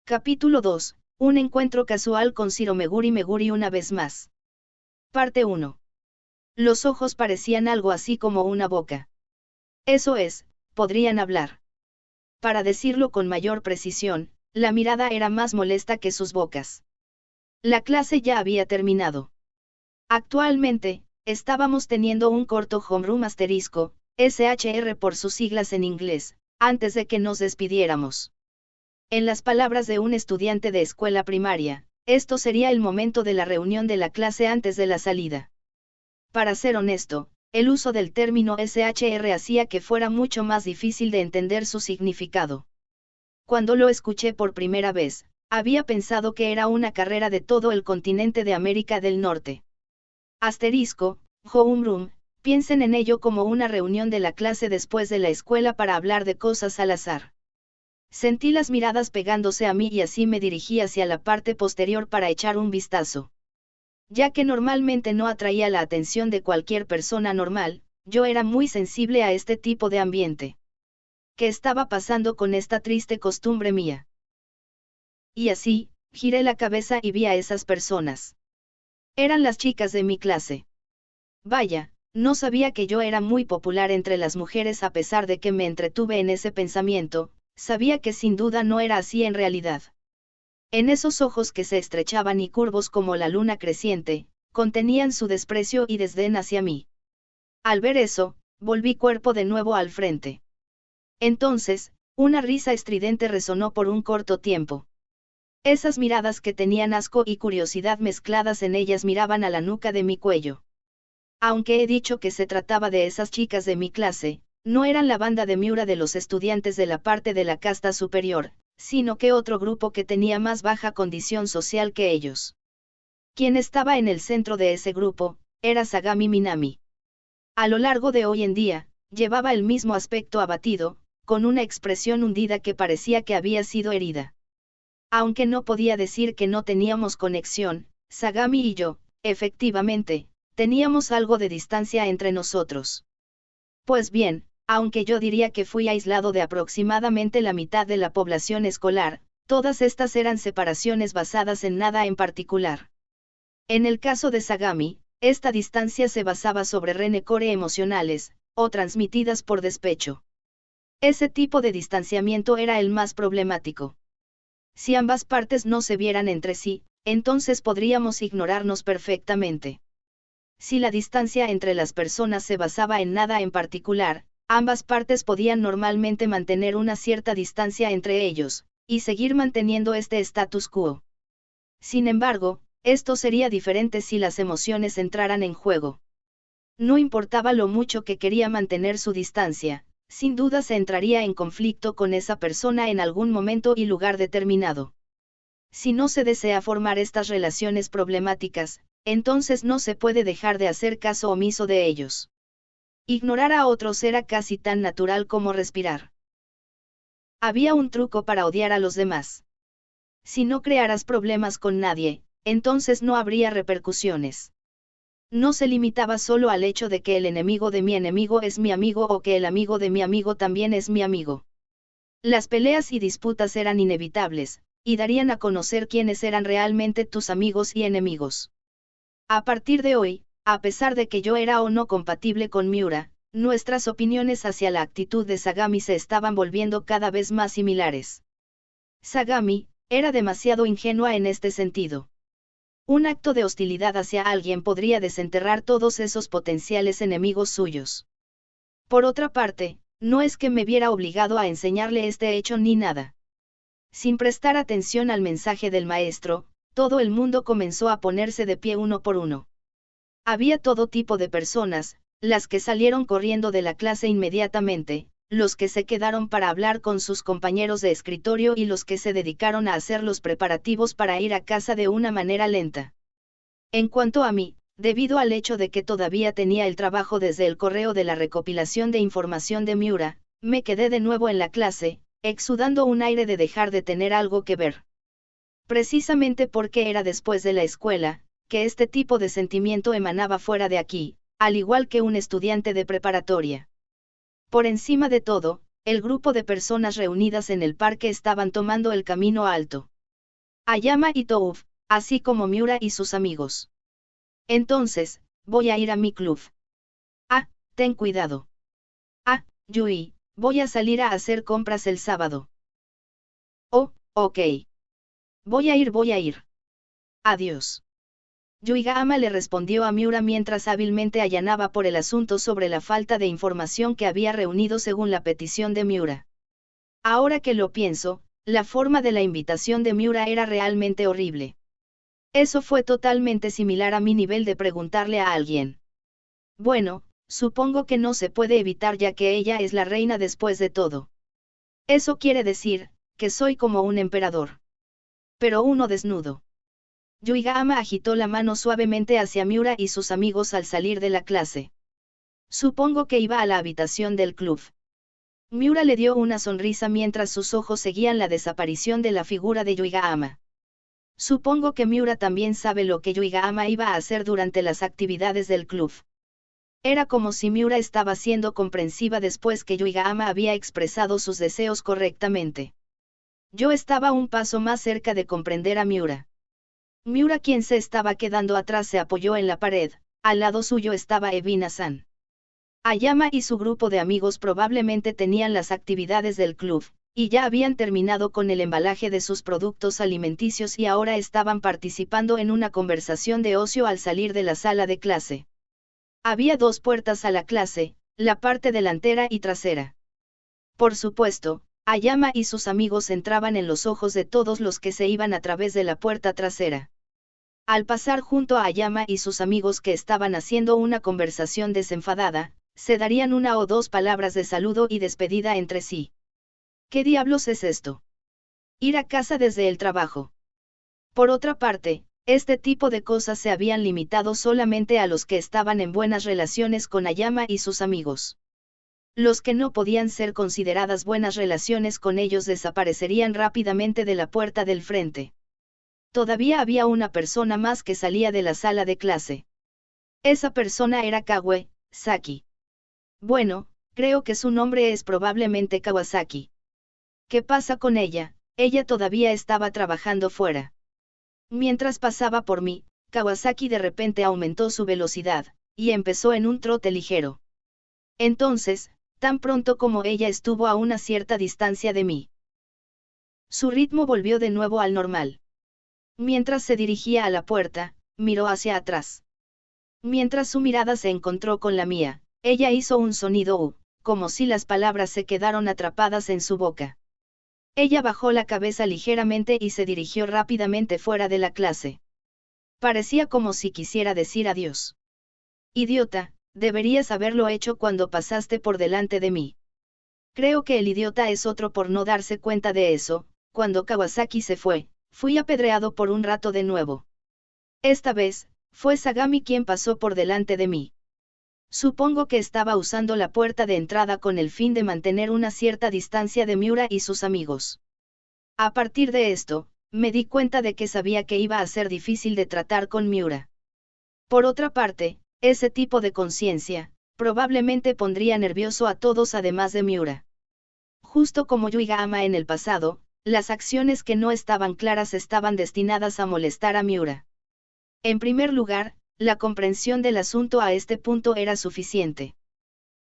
Capítulo 2. Un encuentro casual con Ciro Meguri una vez más. Parte 1. Los ojos parecían algo así como una boca. Eso es, podrían hablar. Para decirlo con mayor precisión, la mirada era más molesta que sus bocas. La clase ya había terminado. Actualmente, estábamos teniendo un corto homeroom asterisco, SHR por sus siglas en inglés, antes de que nos despidiéramos. En las palabras de un estudiante de escuela primaria, esto sería el momento de la reunión de la clase antes de la salida. Para ser honesto, el uso del término SHR hacía que fuera mucho más difícil de entender su significado. Cuando lo escuché por primera vez, había pensado que era una carrera de todo el continente de América del Norte. Asterisco, homeroom, piensen en ello como una reunión de la clase después de la escuela para hablar de cosas al azar. Sentí las miradas pegándose a mí y así me dirigí hacia la parte posterior para echar un vistazo. Ya que normalmente no atraía la atención de cualquier persona normal, yo era muy sensible a este tipo de ambiente. ¿Qué estaba pasando con esta triste costumbre mía? Y así, giré la cabeza y vi a esas personas. Eran las chicas de mi clase. Vaya, no sabía que yo era muy popular entre las mujeres a pesar de que me entretuve en ese pensamiento. Sabía que sin duda no era así en realidad. En esos ojos que se estrechaban y curvos como la luna creciente, contenían su desprecio y desdén hacia mí. Al ver eso, volví cuerpo de nuevo al frente. Entonces, una risa estridente resonó por un corto tiempo. Esas miradas que tenían asco y curiosidad mezcladas en ellas miraban a la nuca de mi cuello. Aunque he dicho que se trataba de esas chicas de mi clase, no eran la banda de Miura de los estudiantes de la parte de la casta superior, sino que otro grupo que tenía más baja condición social que ellos. Quien estaba en el centro de ese grupo, era Sagami Minami. A lo largo de hoy en día, llevaba el mismo aspecto abatido, con una expresión hundida que parecía que había sido herida. Aunque no podía decir que no teníamos conexión, Sagami y yo, efectivamente, teníamos algo de distancia entre nosotros. Pues bien, aunque yo diría que fui aislado de aproximadamente la mitad de la población escolar, todas estas eran separaciones basadas en nada en particular. En el caso de Sagami, esta distancia se basaba sobre rencores emocionales, o transmitidas por despecho. Ese tipo de distanciamiento era el más problemático. Si ambas partes no se vieran entre sí, entonces podríamos ignorarnos perfectamente. Si la distancia entre las personas se basaba en nada en particular, ambas partes podían normalmente mantener una cierta distancia entre ellos, y seguir manteniendo este status quo. Sin embargo, esto sería diferente si las emociones entraran en juego. No importaba lo mucho que quería mantener su distancia, sin duda se entraría en conflicto con esa persona en algún momento y lugar determinado. Si no se desea formar estas relaciones problemáticas, entonces no se puede dejar de hacer caso omiso de ellos. Ignorar a otros era casi tan natural como respirar. Había un truco para odiar a los demás. Si no crearas problemas con nadie, entonces no habría repercusiones. No se limitaba solo al hecho de que el enemigo de mi enemigo es mi amigo o que el amigo de mi amigo también es mi amigo. Las peleas y disputas eran inevitables, y darían a conocer quiénes eran realmente tus amigos y enemigos. A partir de hoy, a pesar de que yo era o no compatible con Miura, nuestras opiniones hacia la actitud de Sagami se estaban volviendo cada vez más similares. Sagami, era demasiado ingenua en este sentido. Un acto de hostilidad hacia alguien podría desenterrar todos esos potenciales enemigos suyos. Por otra parte, no es que me viera obligado a enseñarle este hecho ni nada. Sin prestar atención al mensaje del maestro, todo el mundo comenzó a ponerse de pie uno por uno. Había todo tipo de personas, las que salieron corriendo de la clase inmediatamente, los que se quedaron para hablar con sus compañeros de escritorio y los que se dedicaron a hacer los preparativos para ir a casa de una manera lenta. En cuanto a mí, debido al hecho de que todavía tenía el trabajo desde el correo de la recopilación de información de Miura, me quedé de nuevo en la clase, exudando un aire de dejar de tener algo que ver. Precisamente porque era después de la escuela, que este tipo de sentimiento emanaba fuera de aquí, al igual que un estudiante de preparatoria. Por encima de todo, el grupo de personas reunidas en el parque estaban tomando el camino alto. Ayama y Touf, así como Miura y sus amigos. Entonces, voy a ir a mi club. Ah, ten cuidado. Ah, Yui, voy a salir a hacer compras el sábado. Oh, ok. Voy a ir. Adiós. Yuigahama le respondió a Miura mientras hábilmente allanaba por el asunto sobre la falta de información que había reunido según la petición de Miura. Ahora que lo pienso, la forma de la invitación de Miura era realmente horrible. Eso fue totalmente similar a mi nivel de preguntarle a alguien. Bueno, supongo que no se puede evitar ya que ella es la reina después de todo. Eso quiere decir, que soy como un emperador. Pero uno desnudo. Yuigahama agitó la mano suavemente hacia Miura y sus amigos al salir de la clase. Supongo que iba a la habitación del club. Miura le dio una sonrisa mientras sus ojos seguían la desaparición de la figura de Yuigahama. Supongo que Miura también sabe lo que Yuigahama iba a hacer durante las actividades del club. Era como si Miura estaba siendo comprensiva después que Yuigahama había expresado sus deseos correctamente. Yo estaba un paso más cerca de comprender a Miura. Miura, quien se estaba quedando atrás, se apoyó en la pared. Al lado suyo estaba Evina-san. Ayama y su grupo de amigos probablemente tenían las actividades del club, y ya habían terminado con el embalaje de sus productos alimenticios y ahora estaban participando en una conversación de ocio al salir de la sala de clase. Había dos puertas a la clase, la parte delantera y trasera. Por supuesto, Ayama y sus amigos entraban en los ojos de todos los que se iban a través de la puerta trasera. Al pasar junto a Ayama y sus amigos que estaban haciendo una conversación desenfadada, se darían una o dos palabras de saludo y despedida entre sí. ¿Qué diablos es esto? Ir a casa desde el trabajo. Por otra parte, este tipo de cosas se habían limitado solamente a los que estaban en buenas relaciones con Ayama y sus amigos. Los que no podían ser consideradas buenas relaciones con ellos desaparecerían rápidamente de la puerta del frente. Todavía había una persona más que salía de la sala de clase. Esa persona era Kawe Saki. Bueno, creo que su nombre es probablemente Kawasaki. ¿Qué pasa con ella? Ella todavía estaba trabajando fuera. Mientras pasaba por mí, Kawasaki de repente aumentó su velocidad, y empezó en un trote ligero. Entonces, tan pronto como ella estuvo a una cierta distancia de mí, su ritmo volvió de nuevo al normal. Mientras se dirigía a la puerta, miró hacia atrás. Mientras su mirada se encontró con la mía, ella hizo un sonido U, como si las palabras se quedaron atrapadas en su boca. Ella bajó la cabeza ligeramente y se dirigió rápidamente fuera de la clase. Parecía como si quisiera decir adiós. Idiota, deberías haberlo hecho cuando pasaste por delante de mí. Creo que el idiota es otro por no darse cuenta de eso. Cuando Kawasaki se fue, fui apedreado por un rato de nuevo. Esta vez, fue Sagami quien pasó por delante de mí. Supongo que estaba usando la puerta de entrada con el fin de mantener una cierta distancia de Miura y sus amigos. A partir de esto, me di cuenta de que sabía que iba a ser difícil de tratar con Miura. Por otra parte, ese tipo de conciencia, probablemente pondría nervioso a todos además de Miura. Justo como Yuigahama en el pasado, las acciones que no estaban claras estaban destinadas a molestar a Miura. En primer lugar, la comprensión del asunto a este punto era suficiente.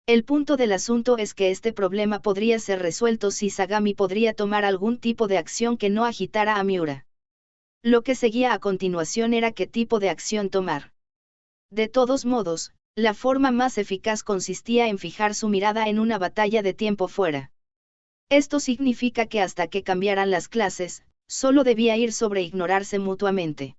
El punto del asunto es que este problema podría ser resuelto si Sagami podría tomar algún tipo de acción que no agitara a Miura. Lo que seguía a continuación era qué tipo de acción tomar. De todos modos, la forma más eficaz consistía en fijar su mirada en una batalla de tiempo fuera. Esto significa que hasta que cambiaran las clases, solo debía ir sobre ignorarse mutuamente.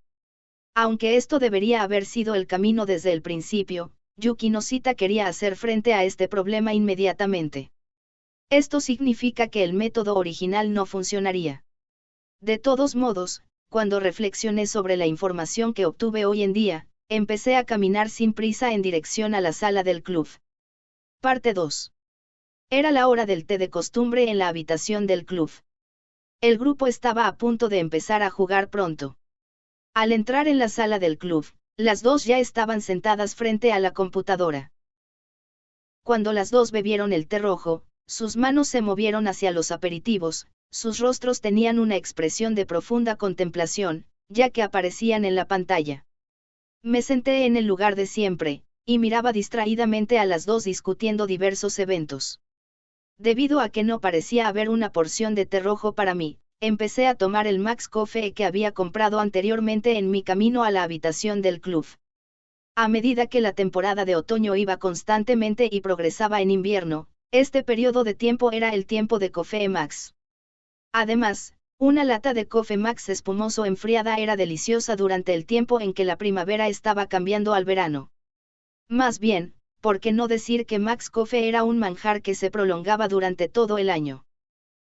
Aunque esto debería haber sido el camino desde el principio, Yuki Noshita quería hacer frente a este problema inmediatamente. Esto significa que el método original no funcionaría. De todos modos, cuando reflexioné sobre la información que obtuve hoy en día, empecé a caminar sin prisa en dirección a la sala del club. Parte 2. Era la hora del té de costumbre en la habitación del club. El grupo estaba a punto de empezar a jugar pronto. Al entrar en la sala del club, las dos ya estaban sentadas frente a la computadora. Cuando las dos bebieron el té rojo, sus manos se movieron hacia los aperitivos, sus rostros tenían una expresión de profunda contemplación, ya que aparecían en la pantalla. Me senté en el lugar de siempre, y miraba distraídamente a las dos discutiendo diversos eventos. Debido a que no parecía haber una porción de té rojo para mí, empecé a tomar el Max Coffee que había comprado anteriormente en mi camino a la habitación del club. A medida que la temporada de otoño iba constantemente y progresaba en invierno, este periodo de tiempo era el tiempo de Coffee Max. Además, una lata de Coffee Max espumoso enfriada era deliciosa durante el tiempo en que la primavera estaba cambiando al verano. Más bien, ¿por qué no decir que Max Coffee era un manjar que se prolongaba durante todo el año?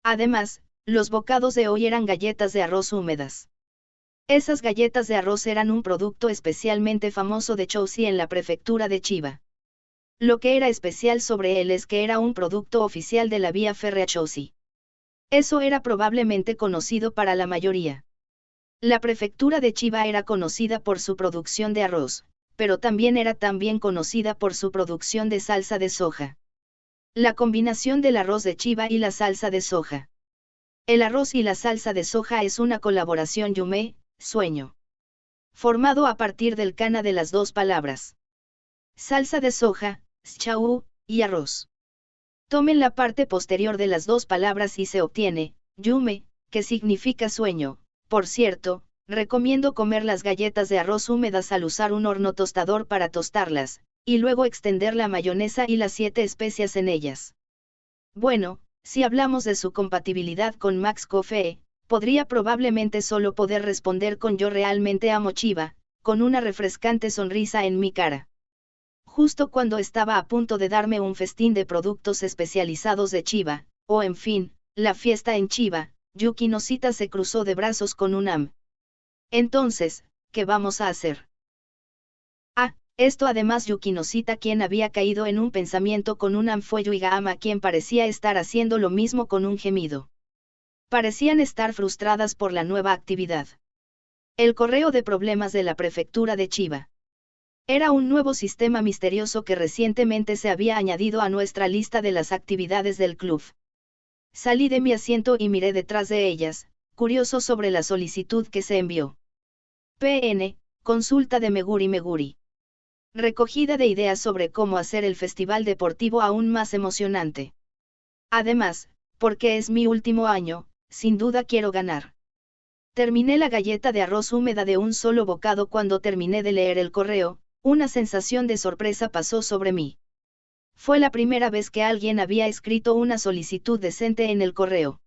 Además, los bocados de hoy eran galletas de arroz húmedas. Esas galletas de arroz eran un producto especialmente famoso de Chouxi en la prefectura de Chiba. Lo que era especial sobre él es que era un producto oficial de la vía férrea Chouxi. Eso era probablemente conocido para la mayoría. La prefectura de Chiba era conocida por su producción de arroz, pero también era conocida por su producción de salsa de soja. La combinación del arroz de Chiba y la salsa de soja. El arroz y la salsa de soja es una colaboración yume, sueño. Formado a partir del kana de las dos palabras. Salsa de soja, chau, y arroz. Tomen la parte posterior de las dos palabras y se obtiene, yume, que significa sueño. Por cierto, recomiendo comer las galletas de arroz húmedas al usar un horno tostador para tostarlas, y luego extender la mayonesa y las 7 especias en ellas. Bueno, si hablamos de su compatibilidad con Max Coffee, podría probablemente solo poder responder con yo realmente amo Chiba, con una refrescante sonrisa en mi cara. Justo cuando estaba a punto de darme un festín de productos especializados de Chiba, o en fin, la fiesta en Chiba, Yuki Noshita se cruzó de brazos con Unam. Entonces, ¿qué vamos a hacer? Esto además Yuki Noshita, quien había caído en un pensamiento con Unam, fue Yuigahama, quien parecía estar haciendo lo mismo con un gemido. Parecían estar frustradas por la nueva actividad. El correo de problemas de la prefectura de Chiba. Era un nuevo sistema misterioso que recientemente se había añadido a nuestra lista de las actividades del club. Salí de mi asiento y miré detrás de ellas, curioso sobre la solicitud que se envió. PN, consulta de Meguri Meguri. Recogida de ideas sobre cómo hacer el festival deportivo aún más emocionante. Además, porque es mi último año, sin duda quiero ganar. Terminé la galleta de arroz húmeda de un solo bocado. Cuando terminé de leer el correo, una sensación de sorpresa pasó sobre mí. Fue la primera vez que alguien había escrito una solicitud decente en el correo.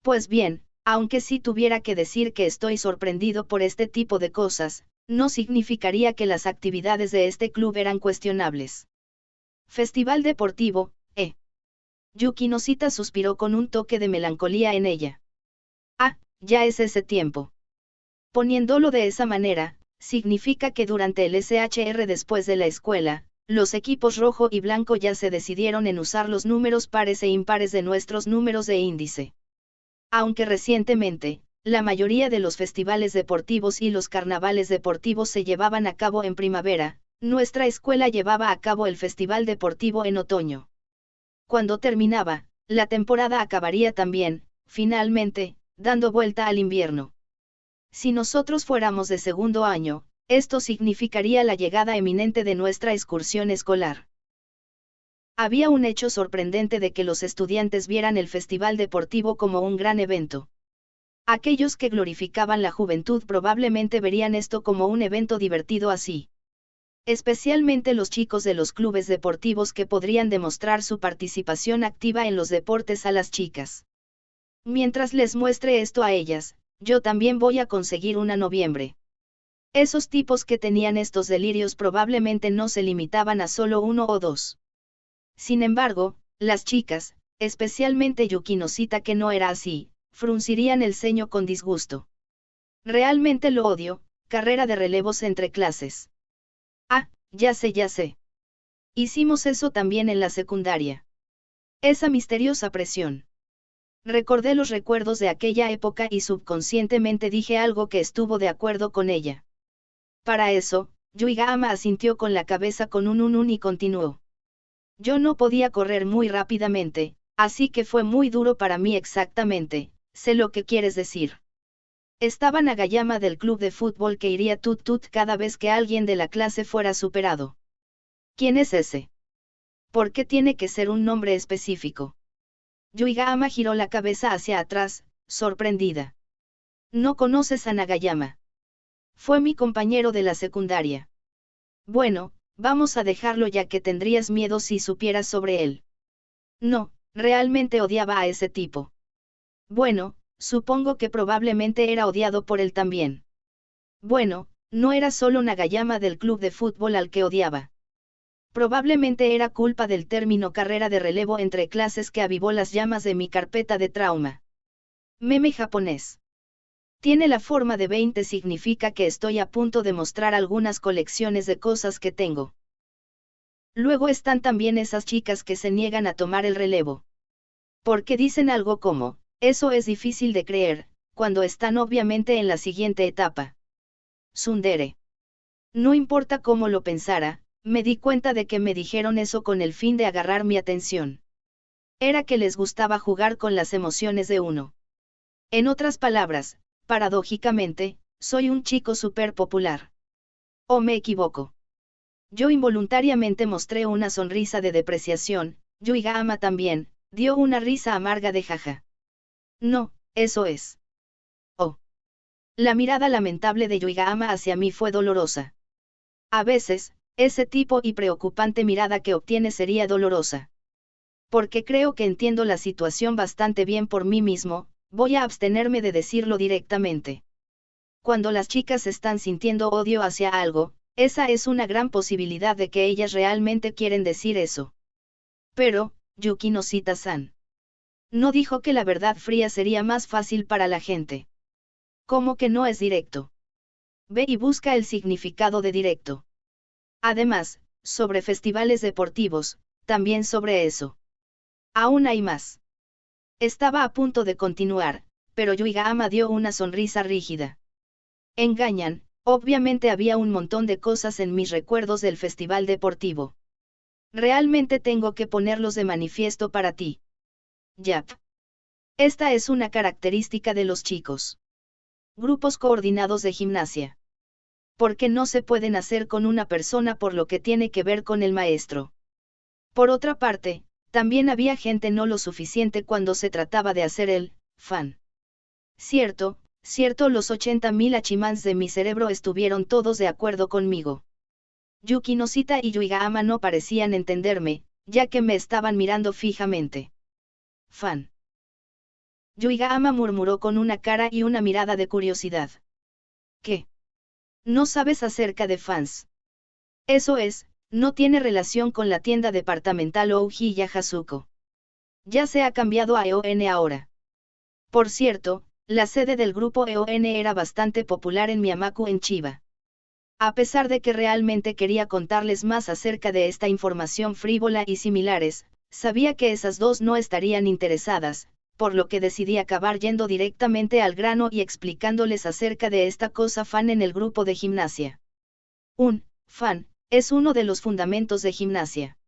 Pues bien, aunque sí tuviera que decir que estoy sorprendido por este tipo de cosas, no significaría que las actividades de este club eran cuestionables. Festival deportivo, Yuki Noshita suspiró con un toque de melancolía en ella. Ya es ese tiempo. Poniéndolo de esa manera, significa que durante el SHR después de la escuela, los equipos rojo y blanco ya se decidieron en usar los números pares e impares de nuestros números de índice. Aunque recientemente, la mayoría de los festivales deportivos y los carnavales deportivos se llevaban a cabo en primavera, nuestra escuela llevaba a cabo el festival deportivo en otoño. Cuando terminaba, la temporada acabaría también, finalmente, dando vuelta al invierno. Si nosotros fuéramos de segundo año, esto significaría la llegada eminente de nuestra excursión escolar. Había un hecho sorprendente de que los estudiantes vieran el festival deportivo como un gran evento. Aquellos que glorificaban la juventud probablemente verían esto como un evento divertido así. Especialmente los chicos de los clubes deportivos que podrían demostrar su participación activa en los deportes a las chicas. Mientras les muestre esto a ellas, yo también voy a conseguir una noviembre. Esos tipos que tenían estos delirios probablemente no se limitaban a solo 1 o 2. Sin embargo, las chicas, especialmente Yuki Noshita, que no era así, fruncirían el ceño con disgusto. Realmente lo odio, carrera de relevos entre clases. Ya sé. Hicimos eso también en la secundaria. Esa misteriosa presión. Recordé los recuerdos de aquella época y subconscientemente dije algo que estuvo de acuerdo con ella. Para eso, Yuigahama asintió con la cabeza con un y continuó. Yo no podía correr muy rápidamente, Así que fue muy duro para mí exactamente, sé lo que quieres decir. Estaba Nagayama del club de fútbol que iría tut tut cada vez que alguien de la clase fuera superado. ¿Quién es ese? ¿Por qué tiene que ser un nombre específico? Yuigahama giró la cabeza hacia atrás, sorprendida. ¿No conoces a Nagayama? Fue mi compañero de la secundaria. Bueno, vamos a dejarlo ya que tendrías miedo si supieras sobre él. No, realmente odiaba a ese tipo. Bueno, supongo que probablemente era odiado por él también. Bueno, no era solo Nagayama del club de fútbol al que odiaba. Probablemente era culpa del término carrera de relevo entre clases que avivó las llamas de mi carpeta de trauma. Meme japonés. Tiene la forma de 20 significa que estoy a punto de mostrar algunas colecciones de cosas que tengo. Luego están también esas chicas que se niegan a tomar el relevo. Porque dicen algo como, eso es difícil de creer, cuando están obviamente en la siguiente etapa. Tsundere. No importa cómo lo pensara, me di cuenta de que me dijeron eso con el fin de agarrar mi atención. Era que les gustaba jugar con las emociones de uno. En otras palabras, paradójicamente, soy un chico súper popular. ¿O me equivoco? Yo involuntariamente mostré una sonrisa de depreciación, Yuigahama también, dio una risa amarga de jaja. No, eso es. Oh. La mirada lamentable de Yuigahama hacia mí fue dolorosa. A veces, ese tipo y preocupante mirada que obtiene sería dolorosa. Porque creo que entiendo la situación bastante bien por mí mismo, voy a abstenerme de decirlo directamente. Cuando las chicas están sintiendo odio hacia algo, esa es una gran posibilidad de que ellas realmente quieren decir eso. Pero, Yukinosita-san. No dijo que la verdad fría sería más fácil para la gente. ¿Cómo que no es directo? Ve y busca el significado de directo. Además, sobre festivales deportivos, también sobre eso. Aún hay más. Estaba a punto de continuar, pero Yuigahama dio una sonrisa rígida. Engañan, obviamente había un montón de cosas en mis recuerdos del festival deportivo. Realmente tengo que ponerlos de manifiesto para ti. Yap. Esta es una característica de los chicos. Grupos coordinados de gimnasia. Porque no se pueden hacer con una persona por lo que tiene que ver con el maestro. Por otra parte, también había gente no lo suficiente cuando se trataba de hacer el fan. Cierto, los 80.000 achimans de mi cerebro estuvieron todos de acuerdo conmigo. Yukinosita y Yuigahama no parecían entenderme, ya que me estaban mirando fijamente. Fan. Yuigahama murmuró con una cara y una mirada de curiosidad. ¿Qué? ¿No sabes acerca de fans? Eso es, no tiene relación con la tienda departamental Ouji Hasuko. Ya se ha cambiado a EON ahora. Por cierto, la sede del grupo EON era bastante popular en Miyamaku en Chiba. A pesar de que realmente quería contarles más acerca de esta información frívola y similares, sabía que esas dos no estarían interesadas, por lo que decidí acabar yendo directamente al grano y explicándoles acerca de esta cosa fan en el grupo de gimnasia. Un fan es uno de los fundamentos de gimnasia.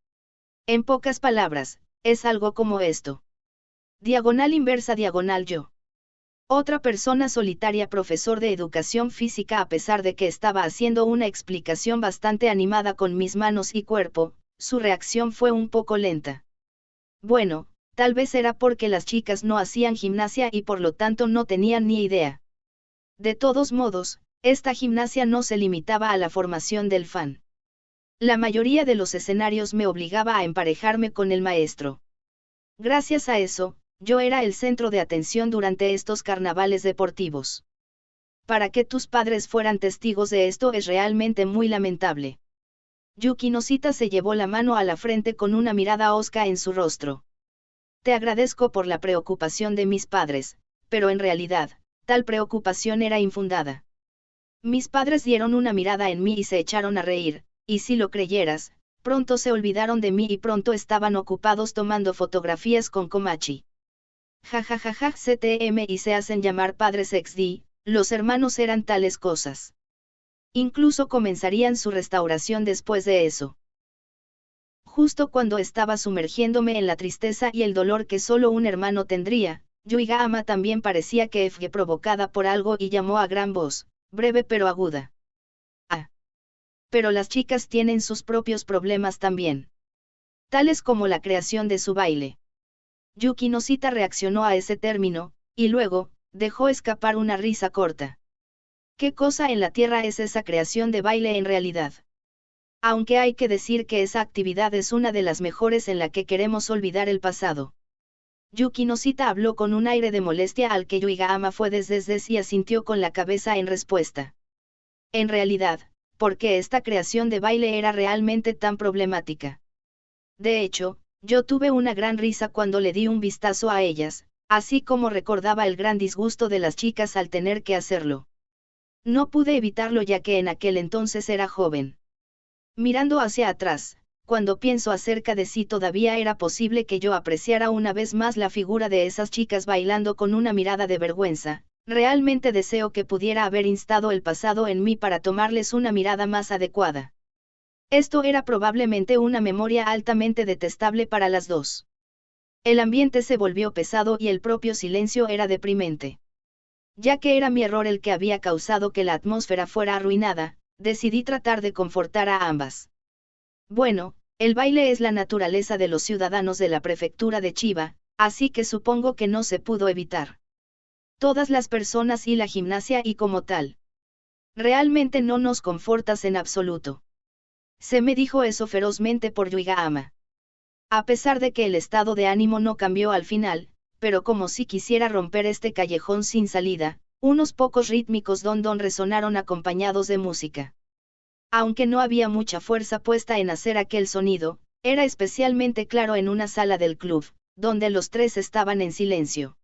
En pocas palabras, es algo como esto. Diagonal inversa diagonal yo. Otra persona solitaria profesor de educación física a pesar de que estaba haciendo una explicación bastante animada con mis manos y cuerpo, su reacción fue un poco lenta. Bueno, tal vez era porque las chicas no hacían gimnasia y por lo tanto no tenían ni idea. De todos modos, esta gimnasia no se limitaba a la formación del fan. La mayoría de los escenarios me obligaba a emparejarme con el maestro. Gracias a eso, yo era el centro de atención durante estos carnavales deportivos. Para que tus padres fueran testigos de esto es realmente muy lamentable. Yukinosita se llevó la mano a la frente con una mirada hosca en su rostro. Te agradezco por la preocupación de mis padres, pero en realidad, tal preocupación era infundada. Mis padres dieron una mirada en mí y se echaron a reír, y si lo creyeras, pronto se olvidaron de mí y pronto estaban ocupados tomando fotografías con Komachi. Jajajaja CTM y se hacen llamar padres XD, los hermanos eran tales cosas. Incluso comenzarían su restauración después de eso. Justo cuando estaba sumergiéndome en la tristeza y el dolor que solo un hermano tendría, Yuiga-ama también parecía que fue provocada por algo y llamó a gran voz, breve pero aguda. Ah. Pero las chicas tienen sus propios problemas también. Tales como la creación de su baile. Yuki Noshita reaccionó a ese término, y luego, dejó escapar una risa corta. ¿Qué cosa en la tierra es esa creación de baile en realidad? Aunque hay que decir que esa actividad es una de las mejores en la que queremos olvidar el pasado. Yuki Noshita habló con un aire de molestia al que Yuiga-ama fue desde y asintió con la cabeza en respuesta. En realidad, ¿por qué esta creación de baile era realmente tan problemática? De hecho, yo tuve una gran risa cuando le di un vistazo a ellas, así como recordaba el gran disgusto de las chicas al tener que hacerlo. No pude evitarlo ya que en aquel entonces era joven. Mirando hacia atrás, cuando pienso acerca de si todavía era posible que yo apreciara una vez más la figura de esas chicas bailando con una mirada de vergüenza, realmente deseo que pudiera haber instado el pasado en mí para tomarles una mirada más adecuada. Esto era probablemente una memoria altamente detestable para las dos. El ambiente se volvió pesado y el propio silencio era deprimente. Ya que era mi error el que había causado que la atmósfera fuera arruinada, decidí tratar de confortar a ambas. Bueno, el baile es la naturaleza de los ciudadanos de la prefectura de Chiba, así que supongo que no se pudo evitar. Todas las personas y la gimnasia y como tal. Realmente no nos confortas en absoluto. Se me dijo eso ferozmente por Yuiga-ama. A pesar de que el estado de ánimo no cambió al final, pero como si quisiera romper este callejón sin salida, unos pocos rítmicos don resonaron acompañados de música. Aunque no había mucha fuerza puesta en hacer aquel sonido, era especialmente claro en una sala del club, donde los tres estaban en silencio.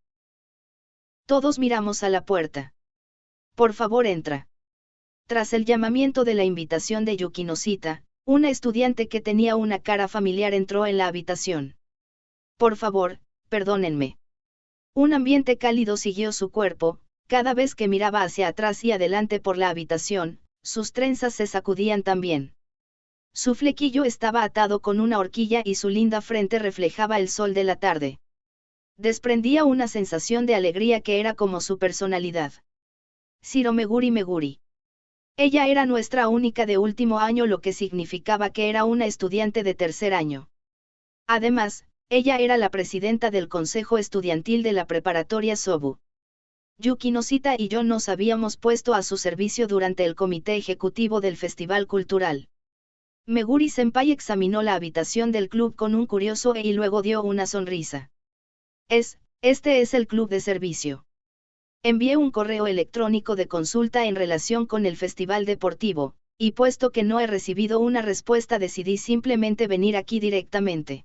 Todos miramos a la puerta. Por favor, entra. Tras el llamamiento de la invitación de Yuki Noshita, una estudiante que tenía una cara familiar entró en la habitación. Por favor, perdónenme. Un ambiente cálido siguió su cuerpo, cada vez que miraba hacia atrás y adelante por la habitación, sus trenzas se sacudían también. Su flequillo estaba atado con una horquilla y su linda frente reflejaba el sol de la tarde. Desprendía una sensación de alegría que era como su personalidad. Shiro Meguri Meguri. Ella era nuestra única de último año, lo que significaba que era una estudiante de tercer año. Además, ella era la presidenta del consejo estudiantil de la preparatoria Sobu. Yuki Noshita y yo nos habíamos puesto a su servicio durante el comité ejecutivo del festival cultural. Meguri-senpai examinó la habitación del club con un curioso y luego dio una sonrisa. Este es el club de servicio. Envié un correo electrónico de consulta en relación con el festival deportivo, y puesto que no he recibido una respuesta decidí simplemente venir aquí directamente.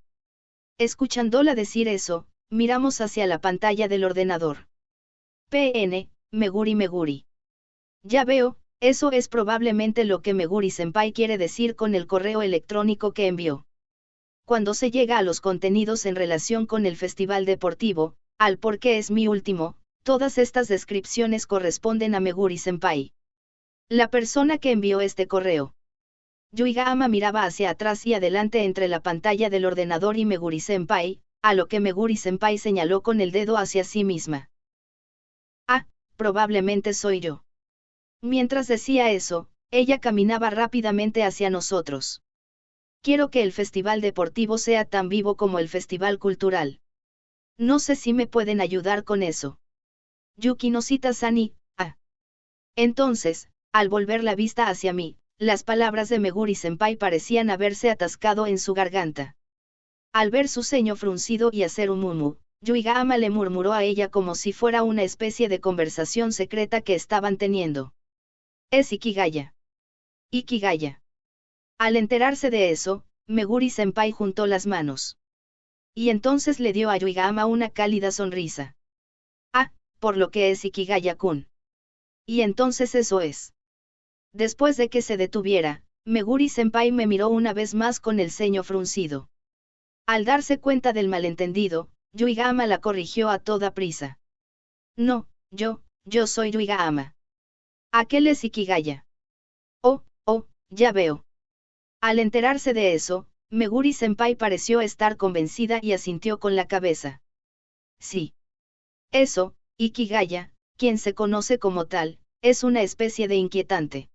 Escuchándola decir eso, miramos hacia la pantalla del ordenador. PN, Meguri. Ya veo, eso es probablemente lo que Meguri-senpai quiere decir con el correo electrónico que envió. Cuando se llega a los contenidos en relación con el festival deportivo, al por qué es mi último, todas estas descripciones corresponden a Meguri-senpai. La persona que envió este correo. Yuiga-ama miraba hacia atrás y adelante entre la pantalla del ordenador y Meguri-senpai, a lo que Meguri-senpai señaló con el dedo hacia sí misma. Ah, probablemente soy yo. Mientras decía eso, ella caminaba rápidamente hacia nosotros. Quiero que el festival deportivo sea tan vivo como el festival cultural. No sé si me pueden ayudar con eso. Yuki Noshita-san. Entonces, al volver la vista hacia mí, las palabras de Meguri-senpai parecían haberse atascado en su garganta. Al ver su ceño fruncido y hacer un mumu, Yuiga-ama le murmuró a ella como si fuera una especie de conversación secreta que estaban teniendo. Es Ikigaya. Ikigaya. Al enterarse de eso, Meguri-senpai juntó las manos. Y entonces le dio a Yuiga-ama una cálida sonrisa. Ah, por lo que es Ikigaya-kun. Y entonces eso es. Después de que se detuviera, Meguri-senpai me miró una vez más con el ceño fruncido. Al darse cuenta del malentendido, Yuiga-ama la corrigió a toda prisa. No, yo soy Yuiga-ama. Aquel es Ikigaya. Oh, ya veo. Al enterarse de eso, Meguri-senpai pareció estar convencida y asintió con la cabeza. Sí. Eso, Ikigaya, quien se conoce como tal, es una especie de inquietante.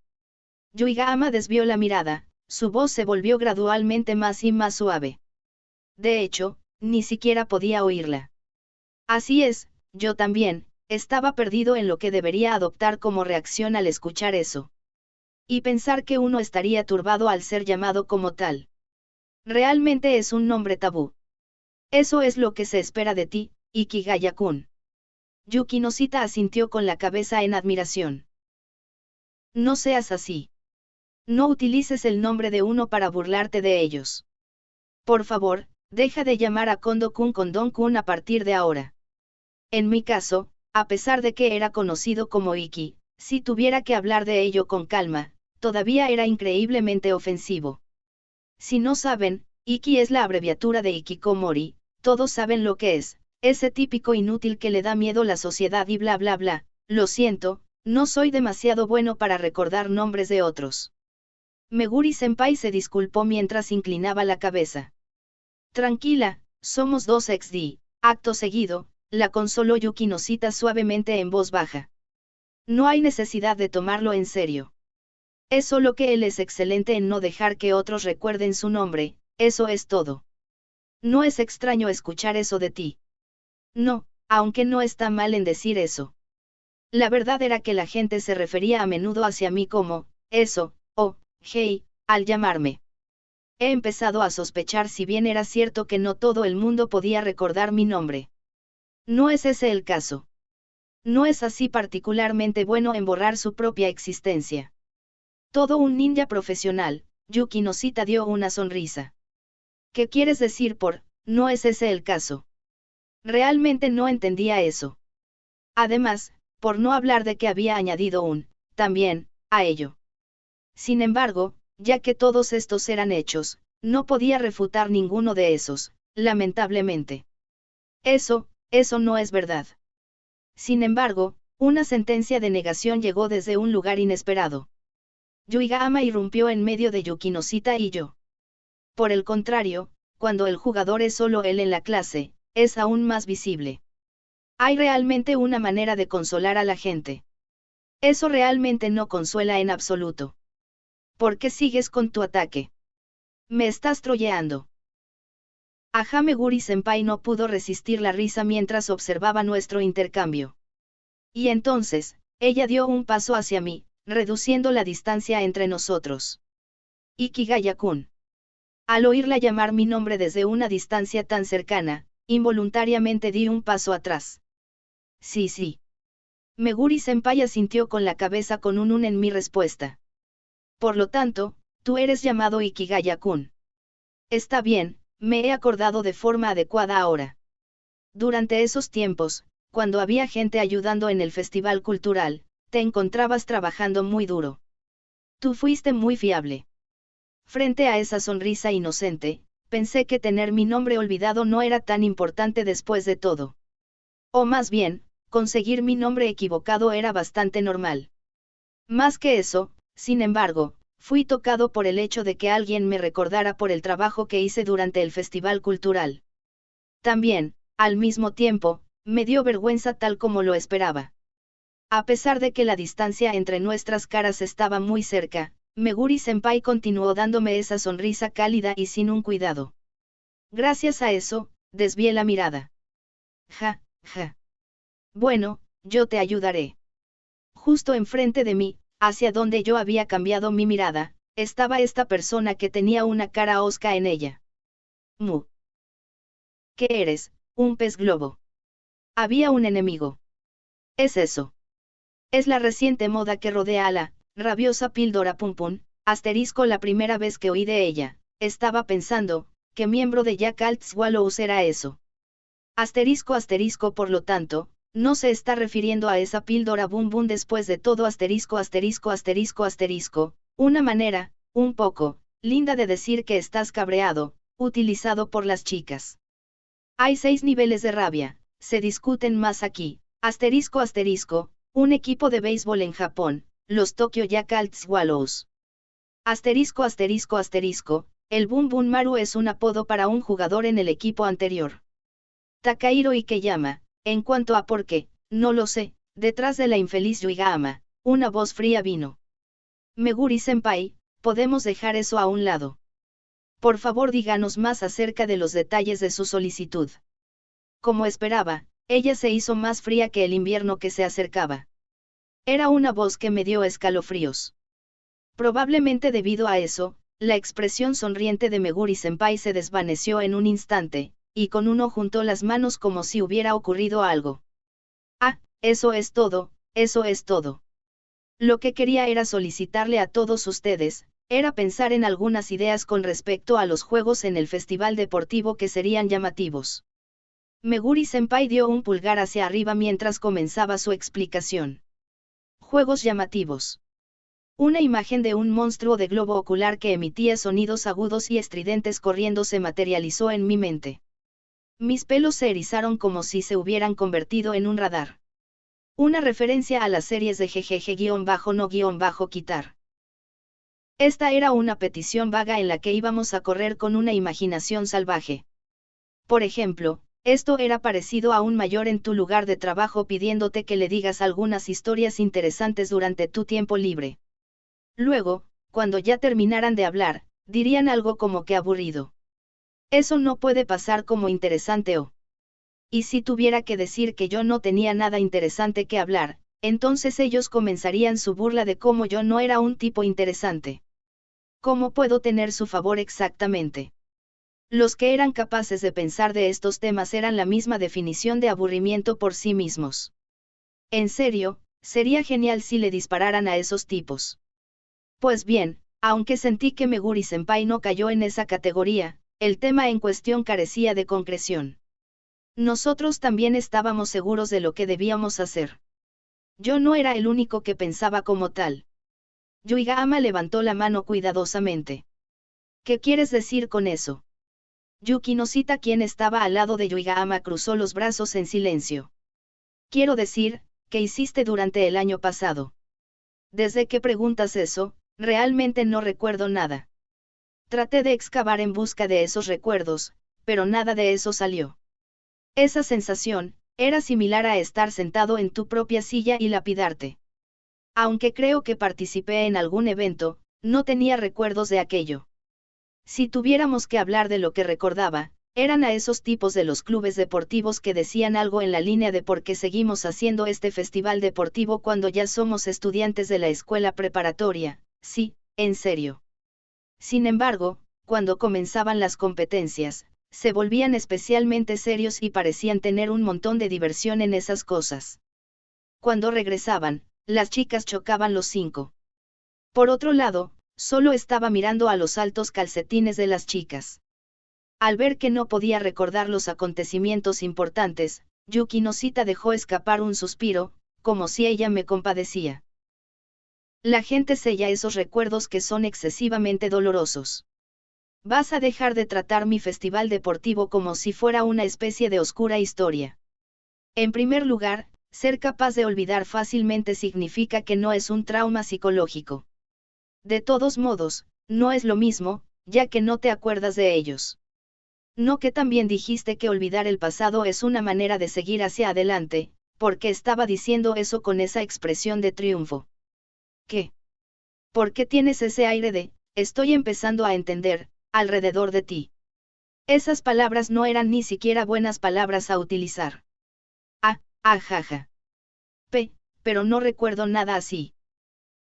Yuigahama desvió la mirada, su voz se volvió gradualmente más y más suave. De hecho, ni siquiera podía oírla. Así es, yo también, estaba perdido en lo que debería adoptar como reacción al escuchar eso. Y pensar que uno estaría turbado al ser llamado como tal. Realmente es un nombre tabú. Eso es lo que se espera de ti, Ikigaya-kun. Yuki Noshita asintió con la cabeza en admiración. No seas así. No utilices el nombre de uno para burlarte de ellos. Por favor, deja de llamar a Kondo-kun Kondon-kun a partir de ahora. En mi caso, a pesar de que era conocido como Iki, si tuviera que hablar de ello con calma, todavía era increíblemente ofensivo. Si no saben, Iki es la abreviatura de Ikikomori, todos saben lo que es, ese típico inútil que le da miedo la sociedad y bla bla bla. Lo siento, no soy demasiado bueno para recordar nombres de otros. Meguri-senpai se disculpó mientras inclinaba la cabeza. Tranquila, somos dos XD, acto seguido, la consoló Yuki Noshita suavemente en voz baja. No hay necesidad de tomarlo en serio. Es solo que él es excelente en no dejar que otros recuerden su nombre, eso es todo. No es extraño escuchar eso de ti. No, aunque no está mal en decir eso. La verdad era que la gente se refería a menudo hacia mí como, eso, o, hey, al llamarme. He empezado a sospechar si bien era cierto que no todo el mundo podía recordar mi nombre. No es ese el caso. No es así particularmente bueno en borrar su propia existencia. Todo un ninja profesional, Yuki Noshita dio una sonrisa. ¿Qué quieres decir por, no es ese el caso? Realmente no entendía eso. Además, por no hablar de que había añadido un, también, a ello. Sin embargo, ya que todos estos eran hechos, no podía refutar ninguno de esos, lamentablemente. Eso no es verdad. Sin embargo, una sentencia de negación llegó desde un lugar inesperado. Yuigahama irrumpió en medio de Yuki Noshita y yo. Por el contrario, cuando el jugador es solo él en la clase, es aún más visible. Hay realmente una manera de consolar a la gente. Eso realmente no consuela en absoluto. ¿Por qué sigues con tu ataque? Me estás trolleando. Ajá, Meguri-senpai no pudo resistir la risa mientras observaba nuestro intercambio. Y entonces, ella dio un paso hacia mí, reduciendo la distancia entre nosotros. Ikigaya-kun. Al oírla llamar mi nombre desde una distancia tan cercana, involuntariamente di un paso atrás. Sí. Meguri-senpai asintió con la cabeza con un en mi respuesta. Por lo tanto, tú eres llamado Ikigaya-kun. Está bien, me he acordado de forma adecuada ahora. Durante esos tiempos, cuando había gente ayudando en el festival cultural, te encontrabas trabajando muy duro. Tú fuiste muy fiable. Frente a esa sonrisa inocente, pensé que tener mi nombre olvidado no era tan importante después de todo. O más bien, conseguir mi nombre equivocado era bastante normal. Más que eso, sin embargo, fui tocado por el hecho de que alguien me recordara por el trabajo que hice durante el festival cultural. También, al mismo tiempo, me dio vergüenza tal como lo esperaba. A pesar de que la distancia entre nuestras caras estaba muy cerca, Meguri-senpai continuó dándome esa sonrisa cálida y sin un cuidado. Gracias a eso, desvié la mirada. Ja. Bueno, yo te ayudaré. Justo enfrente de mí, hacia donde yo había cambiado mi mirada, estaba esta persona que tenía una cara hosca en ella. Mu. ¿Qué eres, un pez globo? Había un enemigo. Es eso. Es la reciente moda que rodea a la rabiosa píldora pum pum, asterisco la primera vez que oí de ella, estaba pensando, ¿qué miembro de Jackal Swallows era eso? Asterisco por lo tanto, no se está refiriendo a esa píldora boom boom después de todo asterisco, una manera, un poco, linda de decir que estás cabreado, utilizado por las chicas. Hay 6 niveles de rabia, se discuten más aquí, un equipo de béisbol en Japón, los Tokyo Jackal Swallows. el Bum Bum Maru es un apodo para un jugador en el equipo anterior. Takahiro Ikeyama, en cuanto a por qué, no lo sé, detrás de la infeliz Yuigama, una voz fría vino. Meguri-senpai, podemos dejar eso a un lado. Por favor díganos más acerca de los detalles de su solicitud. Como esperaba, ella se hizo más fría que el invierno que se acercaba. Era una voz que me dio escalofríos. Probablemente debido a eso, la expresión sonriente de Meguri-senpai se desvaneció en un instante, y con uno juntó las manos como si hubiera ocurrido algo. Ah, eso es todo, eso es todo. Lo que quería era solicitarle a todos ustedes, era pensar en algunas ideas con respecto a los juegos en el festival deportivo que serían llamativos. Meguri-senpai dio un pulgar hacia arriba mientras comenzaba su explicación. Juegos llamativos. Una imagen de un monstruo de globo ocular que emitía sonidos agudos y estridentes corriendo se materializó en mi mente. Mis pelos se erizaron como si se hubieran convertido en un radar. Una referencia a las series de GGG-no-Kitar. Esta era una petición vaga en la que íbamos a correr con una imaginación salvaje. Por ejemplo, esto era parecido a un mayor en tu lugar de trabajo pidiéndote que le digas algunas historias interesantes durante tu tiempo libre. Luego, cuando ya terminaran de hablar, dirían algo como que aburrido. Eso no puede pasar como interesante o... Y si tuviera que decir que yo no tenía nada interesante que hablar, entonces ellos comenzarían su burla de cómo yo no era un tipo interesante. ¿Cómo puedo tener su favor exactamente? Los que eran capaces de pensar de estos temas eran la misma definición de aburrimiento por sí mismos. En serio, sería genial si le dispararan a esos tipos. Pues bien, aunque sentí que Meguri-senpai no cayó en esa categoría, el tema en cuestión carecía de concreción. Nosotros también estábamos seguros de lo que debíamos hacer. Yo no era el único que pensaba como tal. Yuigama levantó la mano cuidadosamente. ¿Qué quieres decir con eso? Yuki Noshita, quien estaba al lado de Yuigama, cruzó los brazos en silencio. Quiero decir, ¿qué hiciste durante el año pasado? Desde que preguntas eso, realmente no recuerdo nada. Traté de excavar en busca de esos recuerdos, pero nada de eso salió. Esa sensación, era similar a estar sentado en tu propia silla y lapidarte. Aunque creo que participé en algún evento, no tenía recuerdos de aquello. Si tuviéramos que hablar de lo que recordaba, eran a esos tipos de los clubes deportivos que decían algo en la línea de por qué seguimos haciendo este festival deportivo cuando ya somos estudiantes de la escuela preparatoria, sí, en serio. Sin embargo, cuando comenzaban las competencias, se volvían especialmente serios y parecían tener un montón de diversión en esas cosas. Cuando regresaban, las chicas chocaban los 5. Por otro lado, solo estaba mirando a los altos calcetines de las chicas. Al ver que no podía recordar los acontecimientos importantes, Yuki Noshita dejó escapar un suspiro, como si ella me compadecía. La gente sella esos recuerdos que son excesivamente dolorosos. Vas a dejar de tratar mi festival deportivo como si fuera una especie de oscura historia. En primer lugar, ser capaz de olvidar fácilmente significa que no es un trauma psicológico. De todos modos, no es lo mismo, ya que no te acuerdas de ellos. No que también dijiste que olvidar el pasado es una manera de seguir hacia adelante, porque estaba diciendo eso con esa expresión de triunfo. ¿Qué? ¿Por qué tienes ese aire de, estoy empezando a entender, alrededor de ti? Esas palabras no eran ni siquiera buenas palabras a utilizar. Jaja. Pero no recuerdo nada así.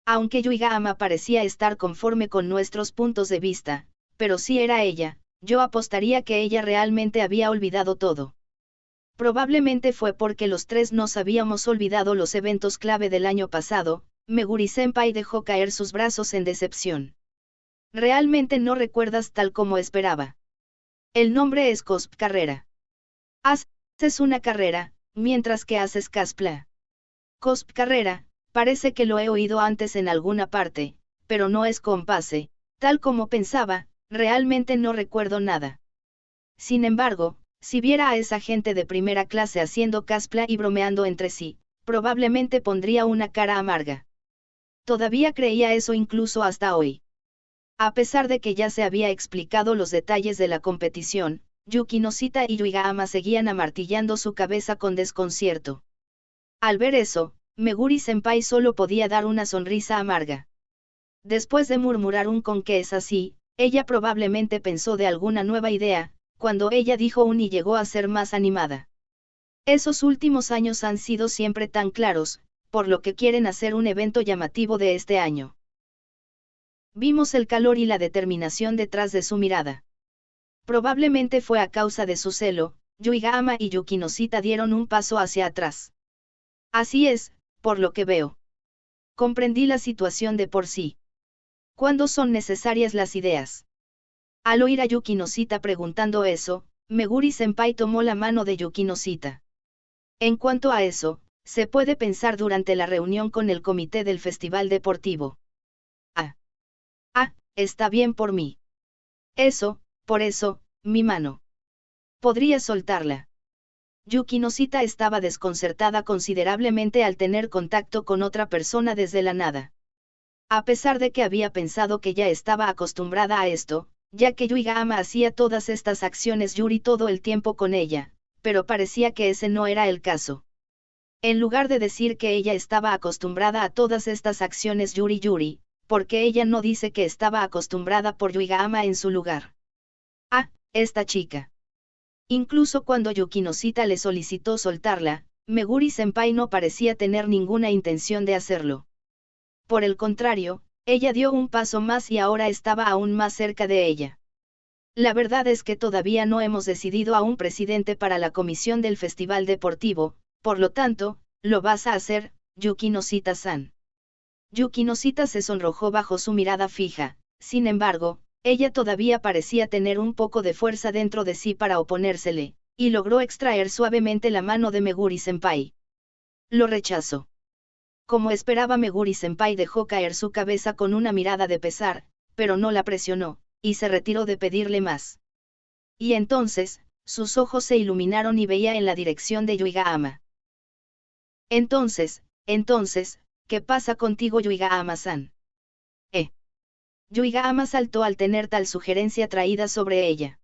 Aunque Yuigama parecía estar conforme con nuestros puntos de vista, pero si era ella, yo apostaría que ella realmente había olvidado todo. Probablemente fue porque los tres nos habíamos olvidado los eventos clave del año pasado. Meguri-senpai dejó caer sus brazos en decepción. Realmente no recuerdas tal como esperaba. El nombre es Cosp Carrera. Haces una carrera, mientras que haces cosplay. Cosp Carrera, parece que lo he oído antes en alguna parte, pero no es compase, tal como pensaba, realmente no recuerdo nada. Sin embargo, si viera a esa gente de primera clase haciendo cosplay y bromeando entre sí, probablemente pondría una cara amarga. Todavía creía eso incluso hasta hoy. A pesar de que ya se había explicado los detalles de la competición, Yuki Noshita y Yuigahama seguían amartillando su cabeza con desconcierto. Al ver eso, Meguri-senpai solo podía dar una sonrisa amarga. Después de murmurar un con que es así, ella probablemente pensó de alguna nueva idea, cuando ella dijo un y llegó a ser más animada. Esos últimos años han sido siempre tan claros, por lo que quieren hacer un evento llamativo de este año. Vimos el calor y la determinación detrás de su mirada. Probablemente fue a causa de su celo, Yuigahama y Yuki Noshita dieron un paso hacia atrás. Así es, por lo que veo. Comprendí la situación de por sí. ¿Cuándo son necesarias las ideas? Al oír a Yuki Noshita preguntando eso, Meguri-senpai tomó la mano de Yuki Noshita. En cuanto a eso, se puede pensar durante la reunión con el comité del festival deportivo. Está bien por mí. Por eso, mi mano. ¿Podría soltarla? Yuki Noshita estaba desconcertada considerablemente al tener contacto con otra persona desde la nada. A pesar de que había pensado que ya estaba acostumbrada a esto, ya que Yuigahama hacía todas estas acciones Yuri todo el tiempo con ella, pero parecía que ese no era el caso. En lugar de decir que ella estaba acostumbrada a todas estas acciones Yuri, porque ella no dice que estaba acostumbrada por Yuigahama en su lugar. Esta chica. Incluso cuando Yuki Noshita le solicitó soltarla, Meguri-senpai no parecía tener ninguna intención de hacerlo. Por el contrario, ella dio un paso más y ahora estaba aún más cerca de ella. La verdad es que todavía no hemos decidido a un presidente para la comisión del festival deportivo, por lo tanto, lo vas a hacer, Yuki Noshita-san. Yuki Noshita se sonrojó bajo su mirada fija, sin embargo, ella todavía parecía tener un poco de fuerza dentro de sí para oponérsele, y logró extraer suavemente la mano de Meguri-senpai. Lo rechazó. Como esperaba, Meguri-senpai dejó caer su cabeza con una mirada de pesar, pero no la presionó, y se retiró de pedirle más. Y entonces, sus ojos se iluminaron y veía en la dirección de Yuigahama. Entonces, ¿qué pasa contigo, Yuigahama-san? Yuigahama saltó al tener tal sugerencia traída sobre ella.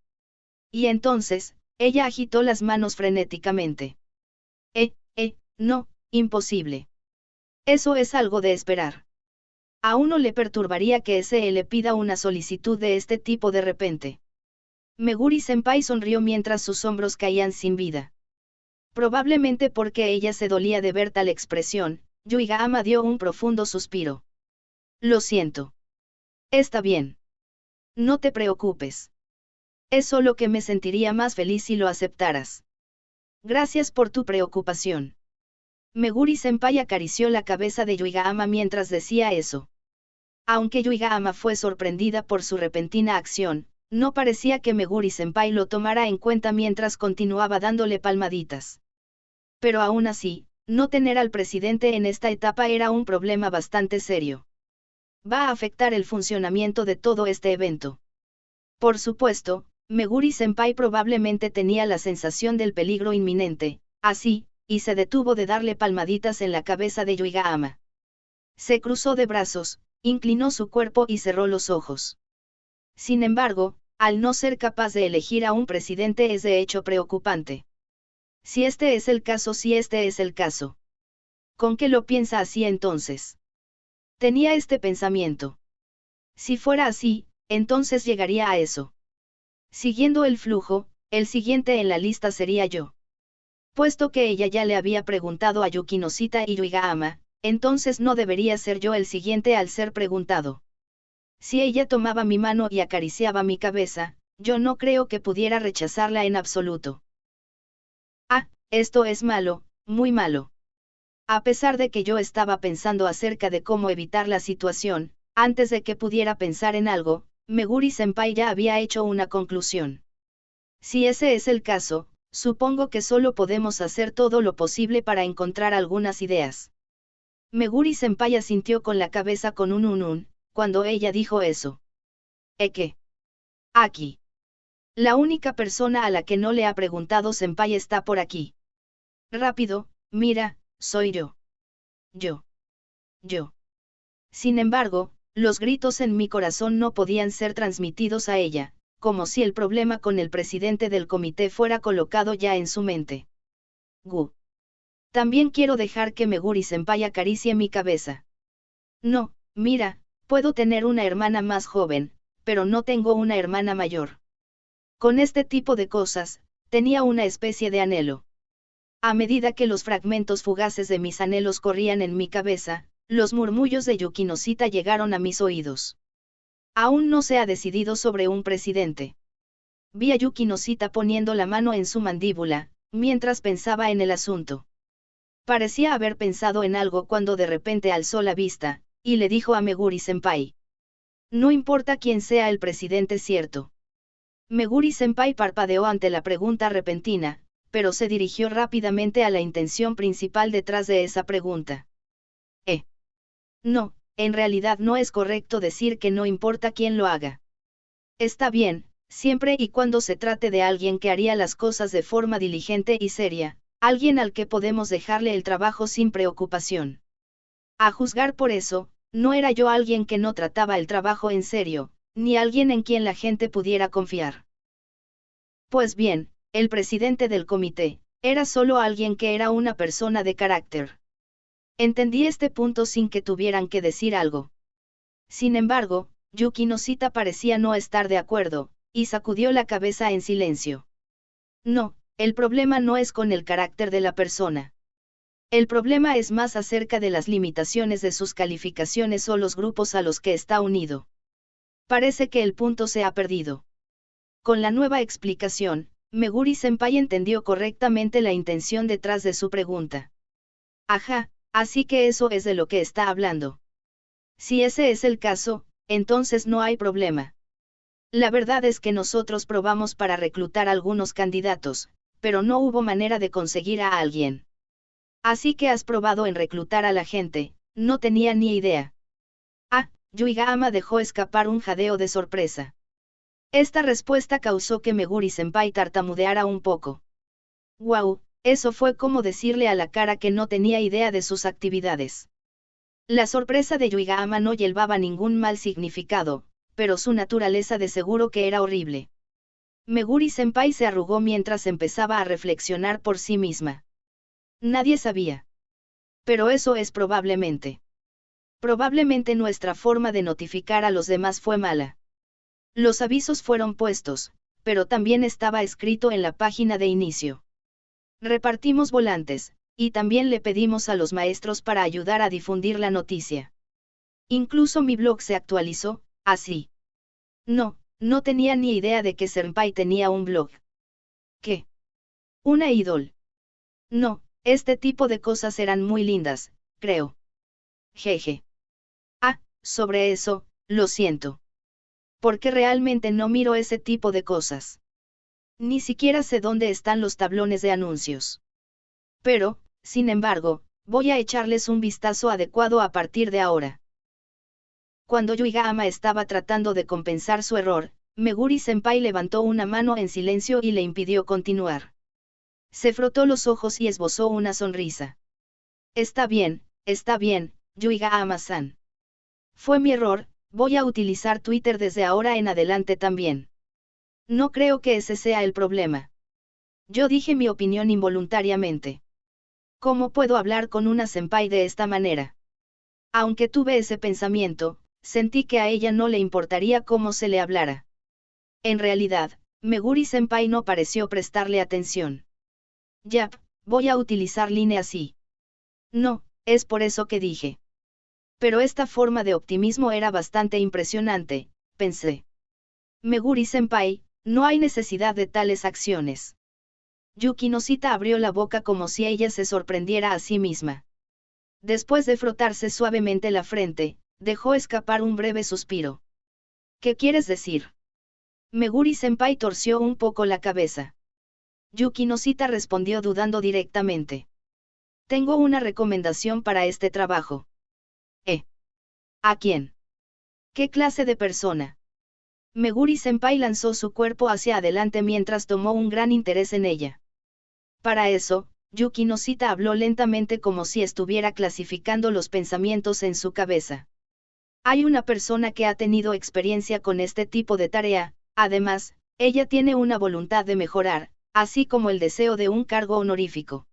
Y entonces, ella agitó las manos frenéticamente. No, imposible. Eso es algo de esperar. A uno le perturbaría que ese le pida una solicitud de este tipo de repente. Meguri-senpai sonrió mientras sus hombros caían sin vida. Probablemente porque ella se dolía de ver tal expresión, Yuigahama dio un profundo suspiro. Lo siento. Está bien. No te preocupes. Es solo que me sentiría más feliz si lo aceptaras. Gracias por tu preocupación. Meguri-senpai acarició la cabeza de Yuigahama mientras decía eso. Aunque Yuigahama fue sorprendida por su repentina acción, no parecía que Meguri-senpai lo tomara en cuenta mientras continuaba dándole palmaditas. Pero aún así, no tener al presidente en esta etapa era un problema bastante serio. Va a afectar el funcionamiento de todo este evento. Por supuesto, Meguri-senpai probablemente tenía la sensación del peligro inminente, y se detuvo de darle palmaditas en la cabeza de Yuigahama. Se cruzó de brazos, inclinó su cuerpo y cerró los ojos. Sin embargo, al no ser capaz de elegir a un presidente es de hecho preocupante. Si este es el caso. ¿Con qué lo piensa así entonces? Tenía este pensamiento. Si fuera así, entonces llegaría a eso. Siguiendo el flujo, el siguiente en la lista sería yo. Puesto que ella ya le había preguntado a Yuki Noshita y Yuigahama, entonces no debería ser yo el siguiente al ser preguntado. Si ella tomaba mi mano y acariciaba mi cabeza, yo no creo que pudiera rechazarla en absoluto. Esto es malo, muy malo. A pesar de que yo estaba pensando acerca de cómo evitar la situación, antes de que pudiera pensar en algo, Meguri-senpai ya había hecho una conclusión. Si ese es el caso, supongo que solo podemos hacer todo lo posible para encontrar algunas ideas. Meguri-senpai asintió con la cabeza con un cuando ella dijo eso. ¿Qué? Aquí. La única persona a la que no le ha preguntado senpai está por aquí. Rápido, mira, soy yo. Yo. Sin embargo, los gritos en mi corazón no podían ser transmitidos a ella, como si el problema con el presidente del comité fuera colocado ya en su mente. Gu. También quiero dejar que Meguri-senpai acaricie mi cabeza. No, mira, puedo tener una hermana más joven, pero no tengo una hermana mayor. Con este tipo de cosas, tenía una especie de anhelo. A medida que los fragmentos fugaces de mis anhelos corrían en mi cabeza, los murmullos de Yukinosita llegaron a mis oídos. Aún no se ha decidido sobre un presidente. Vi a Yukinosita poniendo la mano en su mandíbula, mientras pensaba en el asunto. Parecía haber pensado en algo cuando de repente alzó la vista, y le dijo a Meguri-senpai. No importa quién sea el presidente, ¿cierto? Meguri-senpai parpadeó ante la pregunta repentina, pero se dirigió rápidamente a la intención principal detrás de esa pregunta. No, en realidad no es correcto decir que no importa quién lo haga. Está bien, siempre y cuando se trate de alguien que haría las cosas de forma diligente y seria, alguien al que podemos dejarle el trabajo sin preocupación. A juzgar por eso, no era yo alguien que no trataba el trabajo en serio, ni alguien en quien la gente pudiera confiar. Pues bien, el presidente del comité, era solo alguien que era una persona de carácter. Entendí este punto sin que tuvieran que decir algo. Sin embargo, Yukinosita parecía no estar de acuerdo, y sacudió la cabeza en silencio. No, el problema no es con el carácter de la persona. El problema es más acerca de las limitaciones de sus calificaciones o los grupos a los que está unido. Parece que el punto se ha perdido. Con la nueva explicación, Meguri-senpai entendió correctamente la intención detrás de su pregunta. Ajá, así que eso es de lo que está hablando. Si ese es el caso, entonces no hay problema. La verdad es que nosotros probamos para reclutar algunos candidatos, pero no hubo manera de conseguir a alguien. Así que has probado en reclutar a la gente, no tenía ni idea. Ah, Yuigahama dejó escapar un jadeo de sorpresa. Esta respuesta causó que Meguri-senpai tartamudeara un poco. Wow, eso fue como decirle a la cara que no tenía idea de sus actividades. La sorpresa de Yuigahama no llevaba ningún mal significado, pero su naturaleza de seguro que era horrible. Meguri-senpai se arrugó mientras empezaba a reflexionar por sí misma. Nadie sabía. Pero eso es probablemente. Probablemente nuestra forma de notificar a los demás fue mala. Los avisos fueron puestos, pero también estaba escrito en la página de inicio. Repartimos volantes, y también le pedimos a los maestros para ayudar a difundir la noticia. Incluso mi blog se actualizó, así. No, no tenía ni idea de que Senpai tenía un blog. ¿Qué? ¿Una idol? No, este tipo de cosas eran muy lindas, creo. Jeje. Ah, sobre eso, lo siento. Porque realmente no miro ese tipo de cosas. Ni siquiera sé dónde están los tablones de anuncios. Pero, sin embargo, voy a echarles un vistazo adecuado a partir de ahora. Cuando Yuigahama estaba tratando de compensar su error, Meguri-senpai levantó una mano en silencio y le impidió continuar. Se frotó los ojos y esbozó una sonrisa. Está bien, Yuigahama-san. Fue mi error, voy a utilizar Twitter desde ahora en adelante también. No creo que ese sea el problema. Yo dije mi opinión involuntariamente. ¿Cómo puedo hablar con una senpai de esta manera? Aunque tuve ese pensamiento, sentí que a ella no le importaría cómo se le hablara. En realidad, Meguri-senpai no pareció prestarle atención. Yap, voy a utilizar Line así. No, es por eso que dije. Pero esta forma de optimismo era bastante impresionante, pensé. Meguri-senpai, no hay necesidad de tales acciones. Yukinosita abrió la boca como si ella se sorprendiera a sí misma. Después de frotarse suavemente la frente, dejó escapar un breve suspiro. ¿Qué quieres decir? Meguri-senpai torció un poco la cabeza. Yukinosita respondió dudando directamente. Tengo una recomendación para este trabajo. ¿A quién? ¿Qué clase de persona? Meguri-senpai lanzó su cuerpo hacia adelante mientras tomó un gran interés en ella. Para eso, Yukinosita habló lentamente como si estuviera clasificando los pensamientos en su cabeza. Hay una persona que ha tenido experiencia con este tipo de tarea, además, ella tiene una voluntad de mejorar, así como el deseo de un cargo honorífico.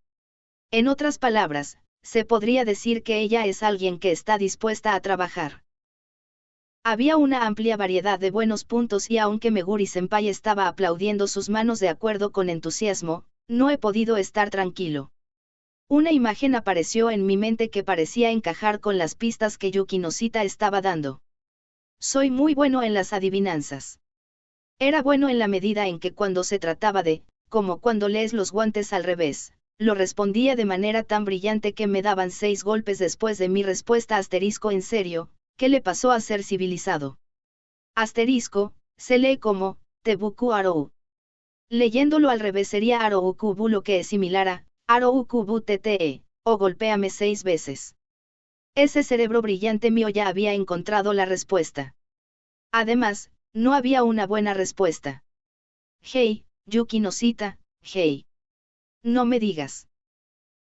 En otras palabras, se podría decir que ella es alguien que está dispuesta a trabajar. Había una amplia variedad de buenos puntos y aunque Meguri-senpai estaba aplaudiendo sus manos de acuerdo con entusiasmo, no he podido estar tranquilo. Una imagen apareció en mi mente que parecía encajar con las pistas que Yuki Noshita estaba dando. Soy muy bueno en las adivinanzas. Era bueno en la medida en que cuando se trataba de, como cuando lees los guantes al revés, lo respondía de manera tan brillante que me daban 6 golpes después de mi respuesta asterisco en serio. ¿Qué le pasó a ser civilizado? Asterisco, se lee como, Tebuku Arou. Leyéndolo al revés sería Arou Kubu, lo que es similar a, Arou Kubu TTE, o golpéame 6 veces. Ese cerebro brillante mío ya había encontrado la respuesta. Además, no había una buena respuesta. Hey, Yuki Noshita, hey. No me digas.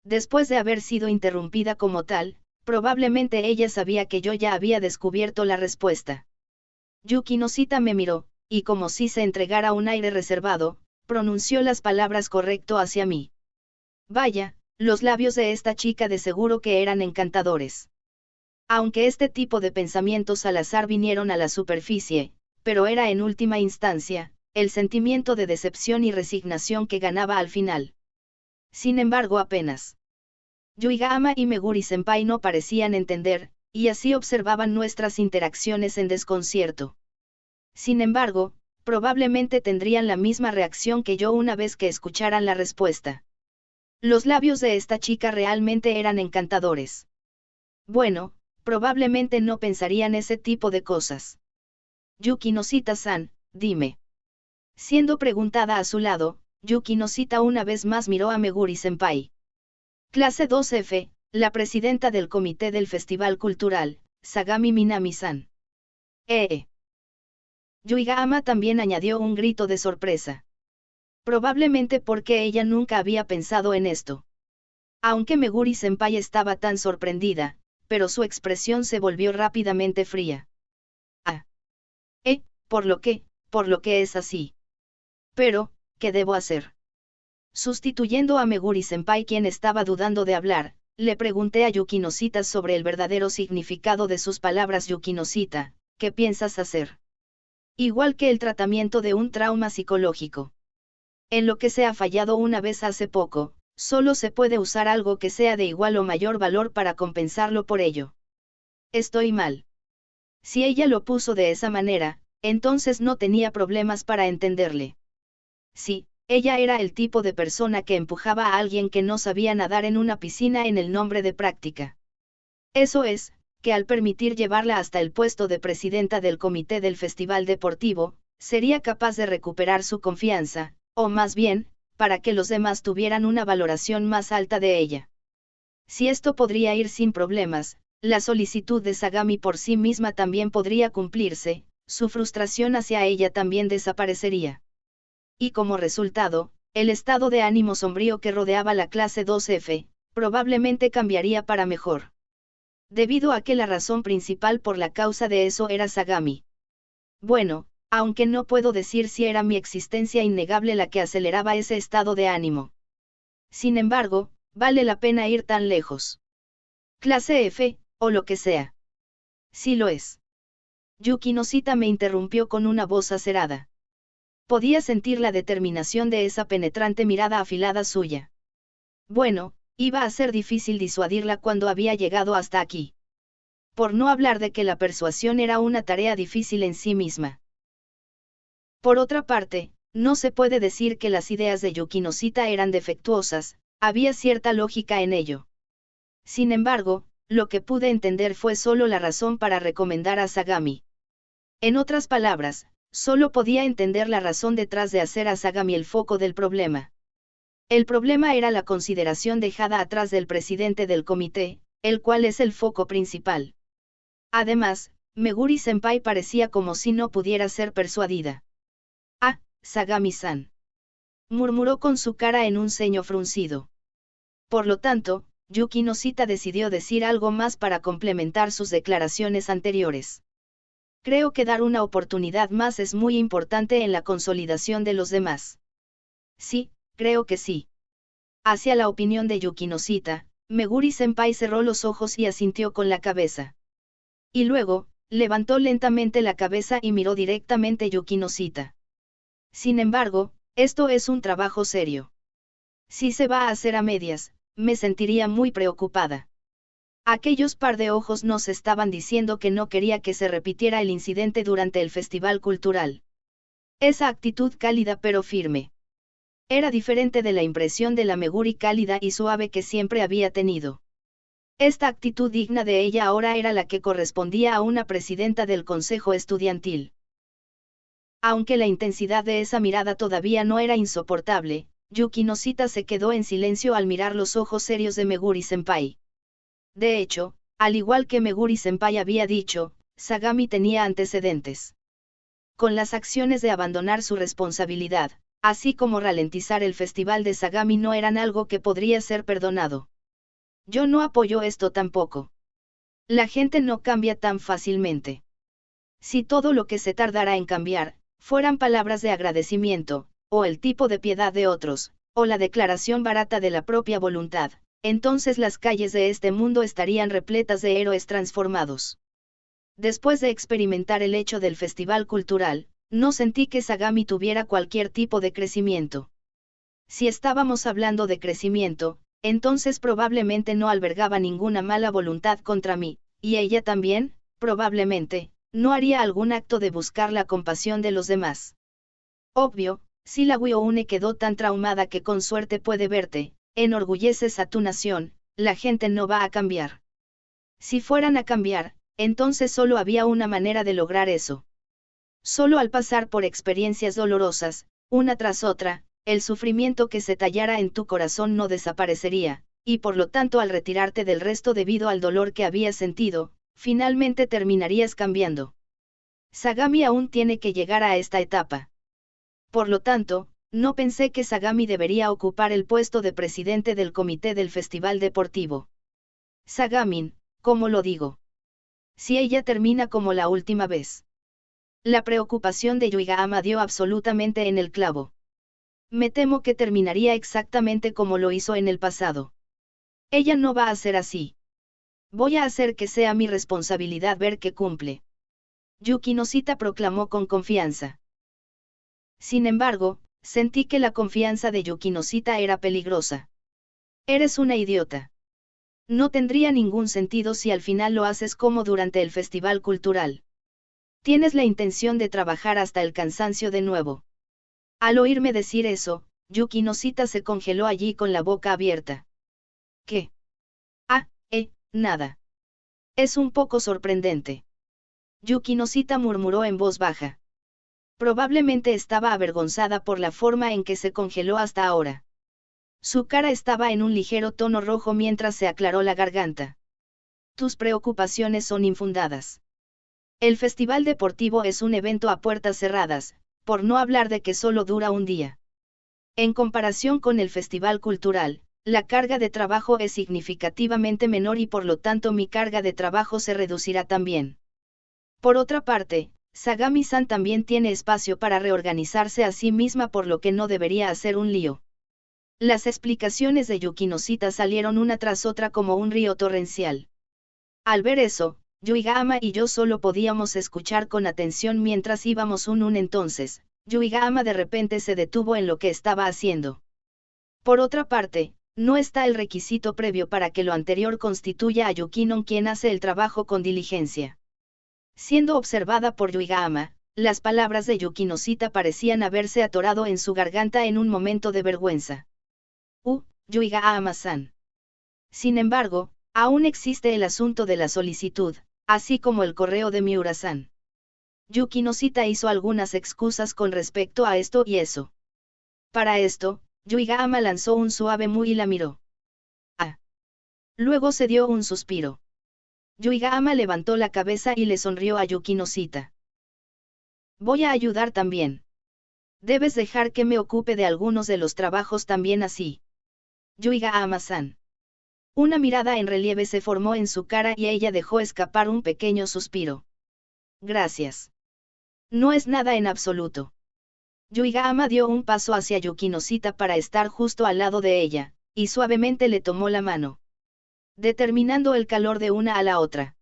Después de haber sido interrumpida como tal, probablemente ella sabía que yo ya había descubierto la respuesta. Yuki Noshita me miró, y como si se entregara un aire reservado, pronunció las palabras correcto hacia mí. Vaya, los labios de esta chica de seguro que eran encantadores. Aunque este tipo de pensamientos al azar vinieron a la superficie, pero era en última instancia, el sentimiento de decepción y resignación que ganaba al final. Sin embargo, apenas Yuigama y Meguri-senpai no parecían entender, y así observaban nuestras interacciones en desconcierto. Sin embargo, probablemente tendrían la misma reacción que yo una vez que escucharan la respuesta. Los labios de esta chica realmente eran encantadores. Bueno, probablemente no pensarían ese tipo de cosas. Yuki Noshita-san, dime. Siendo preguntada a su lado, Yuki Noshita una vez más miró a Meguri-senpai. Clase 2F, la presidenta del comité del Festival Cultural, Sagami Minami-san. Yuigama también añadió un grito de sorpresa. Probablemente porque ella nunca había pensado en esto. Aunque Meguri-senpai estaba tan sorprendida, pero su expresión se volvió rápidamente fría. Ah. Por lo que es así. Pero, ¿qué debo hacer? Sustituyendo a Meguri-senpai, quien estaba dudando de hablar, le pregunté a Yuki Noshita sobre el verdadero significado de sus palabras. Yuki Noshita, ¿qué piensas hacer? Igual que el tratamiento de un trauma psicológico. En lo que se ha fallado una vez hace poco, solo se puede usar algo que sea de igual o mayor valor para compensarlo por ello. Estoy mal. Si ella lo puso de esa manera, entonces no tenía problemas para entenderle. Sí, ella era el tipo de persona que empujaba a alguien que no sabía nadar en una piscina en el nombre de práctica. Eso es, que al permitir llevarla hasta el puesto de presidenta del comité del festival deportivo, sería capaz de recuperar su confianza, o más bien, para que los demás tuvieran una valoración más alta de ella. Si esto podría ir sin problemas, la solicitud de Sagami por sí misma también podría cumplirse, su frustración hacia ella también desaparecería. Y como resultado, el estado de ánimo sombrío que rodeaba la clase 2F, probablemente cambiaría para mejor. Debido a que la razón principal por la causa de eso era Sagami. Bueno, aunque no puedo decir si era mi existencia innegable la que aceleraba ese estado de ánimo. Sin embargo, vale la pena ir tan lejos. Clase F, o lo que sea. Sí lo es. Yuki Noshita me interrumpió con una voz acerada. Podía sentir la determinación de esa penetrante mirada afilada suya. Bueno, iba a ser difícil disuadirla cuando había llegado hasta aquí. Por no hablar de que la persuasión era una tarea difícil en sí misma. Por otra parte, no se puede decir que las ideas de Yuki Noshita eran defectuosas, había cierta lógica en ello. Sin embargo, lo que pude entender fue solo la razón para recomendar a Sagami. En otras palabras, solo podía entender la razón detrás de hacer a Sagami el foco del problema. El problema era la consideración dejada atrás del presidente del comité, el cual es el foco principal. Además, Meguri-senpai parecía como si no pudiera ser persuadida. Ah, Sagami-san. Murmuró con su cara en un ceño fruncido. Por lo tanto, Yuki Noshita decidió decir algo más para complementar sus declaraciones anteriores. Creo que dar una oportunidad más es muy importante en la consolidación de los demás. Sí, creo que sí. Hacia la opinión de Yuki Noshita, Meguri-senpai cerró los ojos y asintió con la cabeza. Y luego, levantó lentamente la cabeza y miró directamente a Yuki Noshita. Sin embargo, esto es un trabajo serio. Si se va a hacer a medias, me sentiría muy preocupada. Aquellos par de ojos nos estaban diciendo que no quería que se repitiera el incidente durante el festival cultural. Esa actitud cálida pero firme. Era diferente de la impresión de la Meguri cálida y suave que siempre había tenido. Esta actitud digna de ella ahora era la que correspondía a una presidenta del consejo estudiantil. Aunque la intensidad de esa mirada todavía no era insoportable, Yuki Noshita se quedó en silencio al mirar los ojos serios de Meguri-senpai. De hecho, al igual que Meguri-senpai había dicho, Sagami tenía antecedentes. Con las acciones de abandonar su responsabilidad, así como ralentizar el festival de Sagami no eran algo que podría ser perdonado. Yo no apoyo esto tampoco. La gente no cambia tan fácilmente. Si todo lo que se tardara en cambiar, fueran palabras de agradecimiento, o el tipo de piedad de otros, o la declaración barata de la propia voluntad, entonces las calles de este mundo estarían repletas de héroes transformados. Después de experimentar el hecho del festival cultural, no sentí que Sagami tuviera cualquier tipo de crecimiento. Si estábamos hablando de crecimiento, entonces probablemente no albergaba ninguna mala voluntad contra mí, y ella también, probablemente, no haría algún acto de buscar la compasión de los demás. Obvio, si la Wyoune quedó tan traumada que con suerte puede verte, enorgulleces a tu nación, la gente no va a cambiar. Si fueran a cambiar, entonces solo había una manera de lograr eso. Solo al pasar por experiencias dolorosas, una tras otra, el sufrimiento que se tallara en tu corazón no desaparecería, y por lo tanto al retirarte del resto debido al dolor que habías sentido, finalmente terminarías cambiando. Sagami aún tiene que llegar a esta etapa. Por lo tanto, no pensé que Sagami debería ocupar el puesto de presidente del comité del festival deportivo. Sagamin, ¿cómo lo digo? Si ella termina como la última vez. La preocupación de Yuigahama dio absolutamente en el clavo. Me temo que terminaría exactamente como lo hizo en el pasado. Ella no va a ser así. Voy a hacer que sea mi responsabilidad ver que cumple. Yuki Noshita proclamó con confianza. Sin embargo, sentí que la confianza de Yuki Noshita era peligrosa. Eres una idiota. No tendría ningún sentido si al final lo haces como durante el festival cultural. Tienes la intención de trabajar hasta el cansancio de nuevo. Al oírme decir eso, Yuki Noshita se congeló allí con la boca abierta. ¿Qué? Nada. Es un poco sorprendente. Yuki Noshita murmuró en voz baja. Probablemente estaba avergonzada por la forma en que se congeló hasta ahora. Su cara estaba en un ligero tono rojo mientras se aclaró la garganta. Tus preocupaciones son infundadas. El festival deportivo es un evento a puertas cerradas, por no hablar de que solo dura un día. En comparación con el festival cultural, la carga de trabajo es significativamente menor y por lo tanto mi carga de trabajo se reducirá también. Por otra parte, Sagami-san también tiene espacio para reorganizarse a sí misma por lo que no debería hacer un lío. Las explicaciones de Yuki Noshita salieron una tras otra como un río torrencial. Al ver eso, Yuigahama y yo solo podíamos escuchar con atención mientras íbamos entonces, Yuigahama de repente se detuvo en lo que estaba haciendo. Por otra parte, no está el requisito previo para que lo anterior constituya a Yukinon quien hace el trabajo con diligencia. Siendo observada por Yuigahama, las palabras de Yuki Noshita parecían haberse atorado en su garganta en un momento de vergüenza. Yuigahama-san. Sin embargo, aún existe el asunto de la solicitud, así como el correo de Miura-san. Yuki Noshita hizo algunas excusas con respecto a esto y eso. Para esto, Yuigahama lanzó un suave mu y la miró. Luego se dio un suspiro. Yuigahama levantó la cabeza y le sonrió a Yuki Noshita. Voy a ayudar también. Debes dejar que me ocupe de algunos de los trabajos también así. Yuigahama-san. Una mirada en relieve se formó en su cara y ella dejó escapar un pequeño suspiro. Gracias. No es nada en absoluto. Yuiga-ama dio un paso hacia Yukinosita para estar justo al lado de ella, y suavemente le tomó la mano, determinando el calor de una a la otra.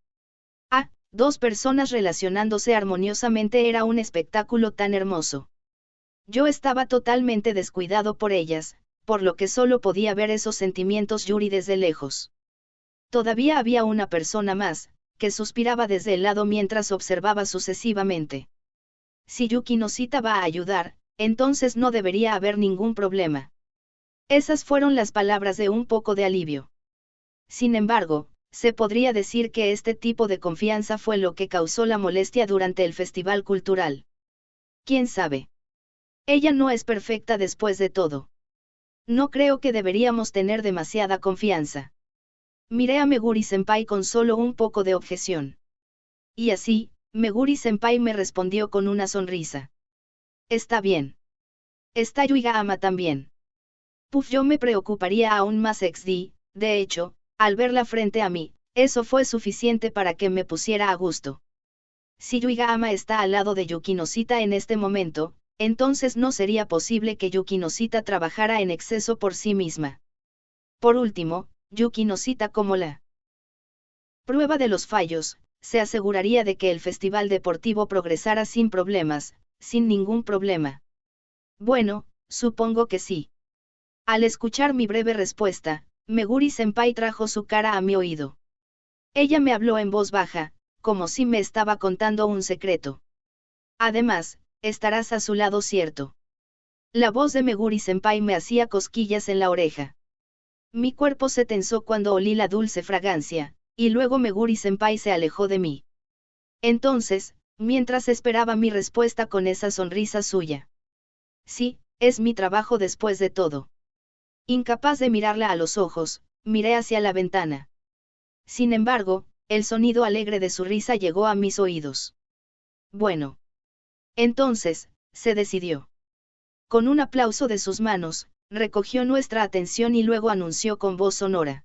Ah, dos personas relacionándose armoniosamente era un espectáculo tan hermoso. Yo estaba totalmente descuidado por ellas, por lo que solo podía ver esos sentimientos Yuri desde lejos. Todavía había una persona más, que suspiraba desde el lado mientras observaba sucesivamente. Si Yukinosita va a ayudar, entonces no debería haber ningún problema. Esas fueron las palabras de un poco de alivio. Sin embargo, se podría decir que este tipo de confianza fue lo que causó la molestia durante el festival cultural. ¿Quién sabe? Ella no es perfecta después de todo. No creo que deberíamos tener demasiada confianza. Miré a Meguri-senpai con solo un poco de objeción. Y así, Meguri-senpai me respondió con una sonrisa. Está bien. Está Yuiga-ama también. Puf, yo me preocuparía aún más XD, de hecho, al verla frente a mí, eso fue suficiente para que me pusiera a gusto. Si Yuiga-ama está al lado de Yukinosita en este momento, entonces no sería posible que Yukinosita trabajara en exceso por sí misma. Por último, Yukinosita como la prueba de los fallos, se aseguraría de que el festival deportivo progresara sin problemas, sin ningún problema. Bueno, supongo que sí. Al escuchar mi breve respuesta, Meguri-senpai trajo su cara a mi oído. Ella me habló en voz baja, como si me estaba contando un secreto. Además, estarás a su lado, ¿cierto? La voz de Meguri-senpai me hacía cosquillas en la oreja. Mi cuerpo se tensó cuando olí la dulce fragancia, y luego Meguri-senpai se alejó de mí. Entonces, mientras esperaba mi respuesta con esa sonrisa suya. Sí, es mi trabajo después de todo. Incapaz de mirarla a los ojos, miré hacia la ventana. Sin embargo, el sonido alegre de su risa llegó a mis oídos. Bueno. Entonces, se decidió. Con un aplauso de sus manos, recogió nuestra atención y luego anunció con voz sonora.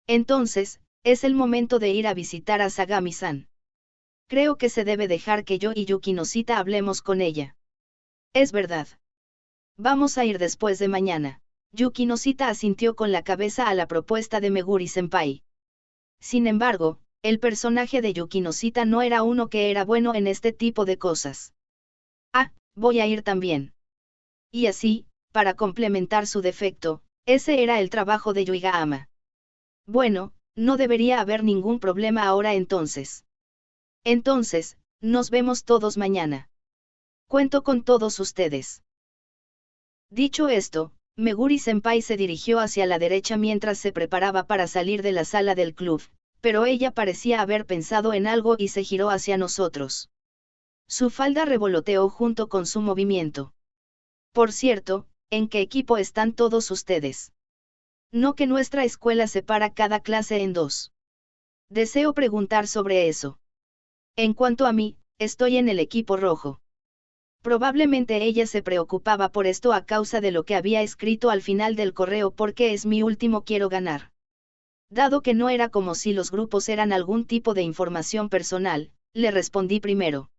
Entonces, es el momento de ir a visitar a Sagami-san. Creo que se debe dejar que yo y Yukinosita hablemos con ella. Es verdad. Vamos a ir después de mañana. Yukinosita asintió con la cabeza a la propuesta de Meguri-senpai. Sin embargo, el personaje de Yukinosita no era uno que era bueno en este tipo de cosas. Ah, voy a ir también. Y así, para complementar su defecto, ese era el trabajo de Yuiga-ama. Bueno, no debería haber ningún problema ahora entonces. Entonces, nos vemos todos mañana. Cuento con todos ustedes. Dicho esto, Meguri-senpai se dirigió hacia la derecha mientras se preparaba para salir de la sala del club, pero ella parecía haber pensado en algo y se giró hacia nosotros. Su falda revoloteó junto con su movimiento. Por cierto, ¿en qué equipo están todos ustedes? No que nuestra escuela separa cada clase en dos. Deseo preguntar sobre eso. En cuanto a mí, estoy en el equipo rojo. Probablemente ella se preocupaba por esto a causa de lo que había escrito al final del correo porque es mi último quiero ganar. Dado que no era como si los grupos eran algún tipo de información personal, le respondí primero.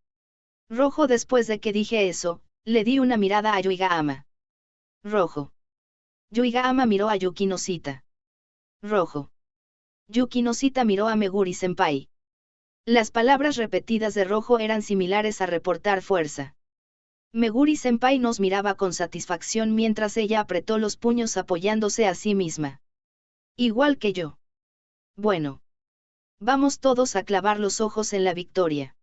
Rojo. Después de que dije eso, le di una mirada a Yuiga-ama. Rojo. Yuiga-ama miró a Yukinosita. Rojo. Yukinosita miró a Meguri-senpai. Las palabras repetidas de rojo eran similares a reportar fuerza. Meguri-senpai nos miraba con satisfacción mientras ella apretó los puños apoyándose a sí misma. Igual que yo. Bueno. Vamos todos a clavar los ojos en la victoria.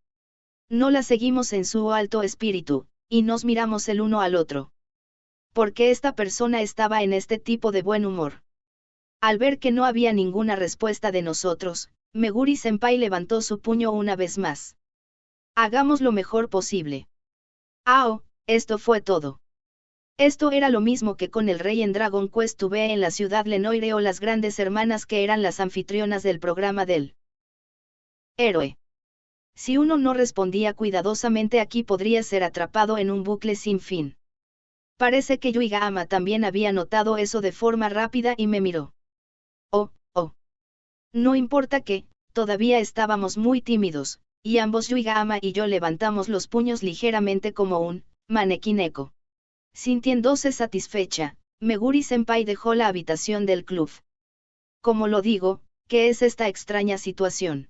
No la seguimos en su alto espíritu, y nos miramos el uno al otro. Porque esta persona estaba en este tipo de buen humor. Al ver que no había ninguna respuesta de nosotros, Meguri-senpai levantó su puño una vez más. Hagamos lo mejor posible. ¡Ah! Esto fue todo. Esto era lo mismo que con el rey en Dragon Quest V en la ciudad Lenoire o las grandes hermanas que eran las anfitrionas del programa del héroe. Si uno no respondía cuidadosamente aquí podría ser atrapado en un bucle sin fin. Parece que Yuiga-ama también había notado eso de forma rápida y me miró. Oh, oh. No importa que, todavía estábamos muy tímidos, y ambos Yuigama y yo levantamos los puños ligeramente como un manequín. Sintiéndose satisfecha, Meguri-senpai dejó la habitación del club. ¿Cómo lo digo? ¿Qué es esta extraña situación?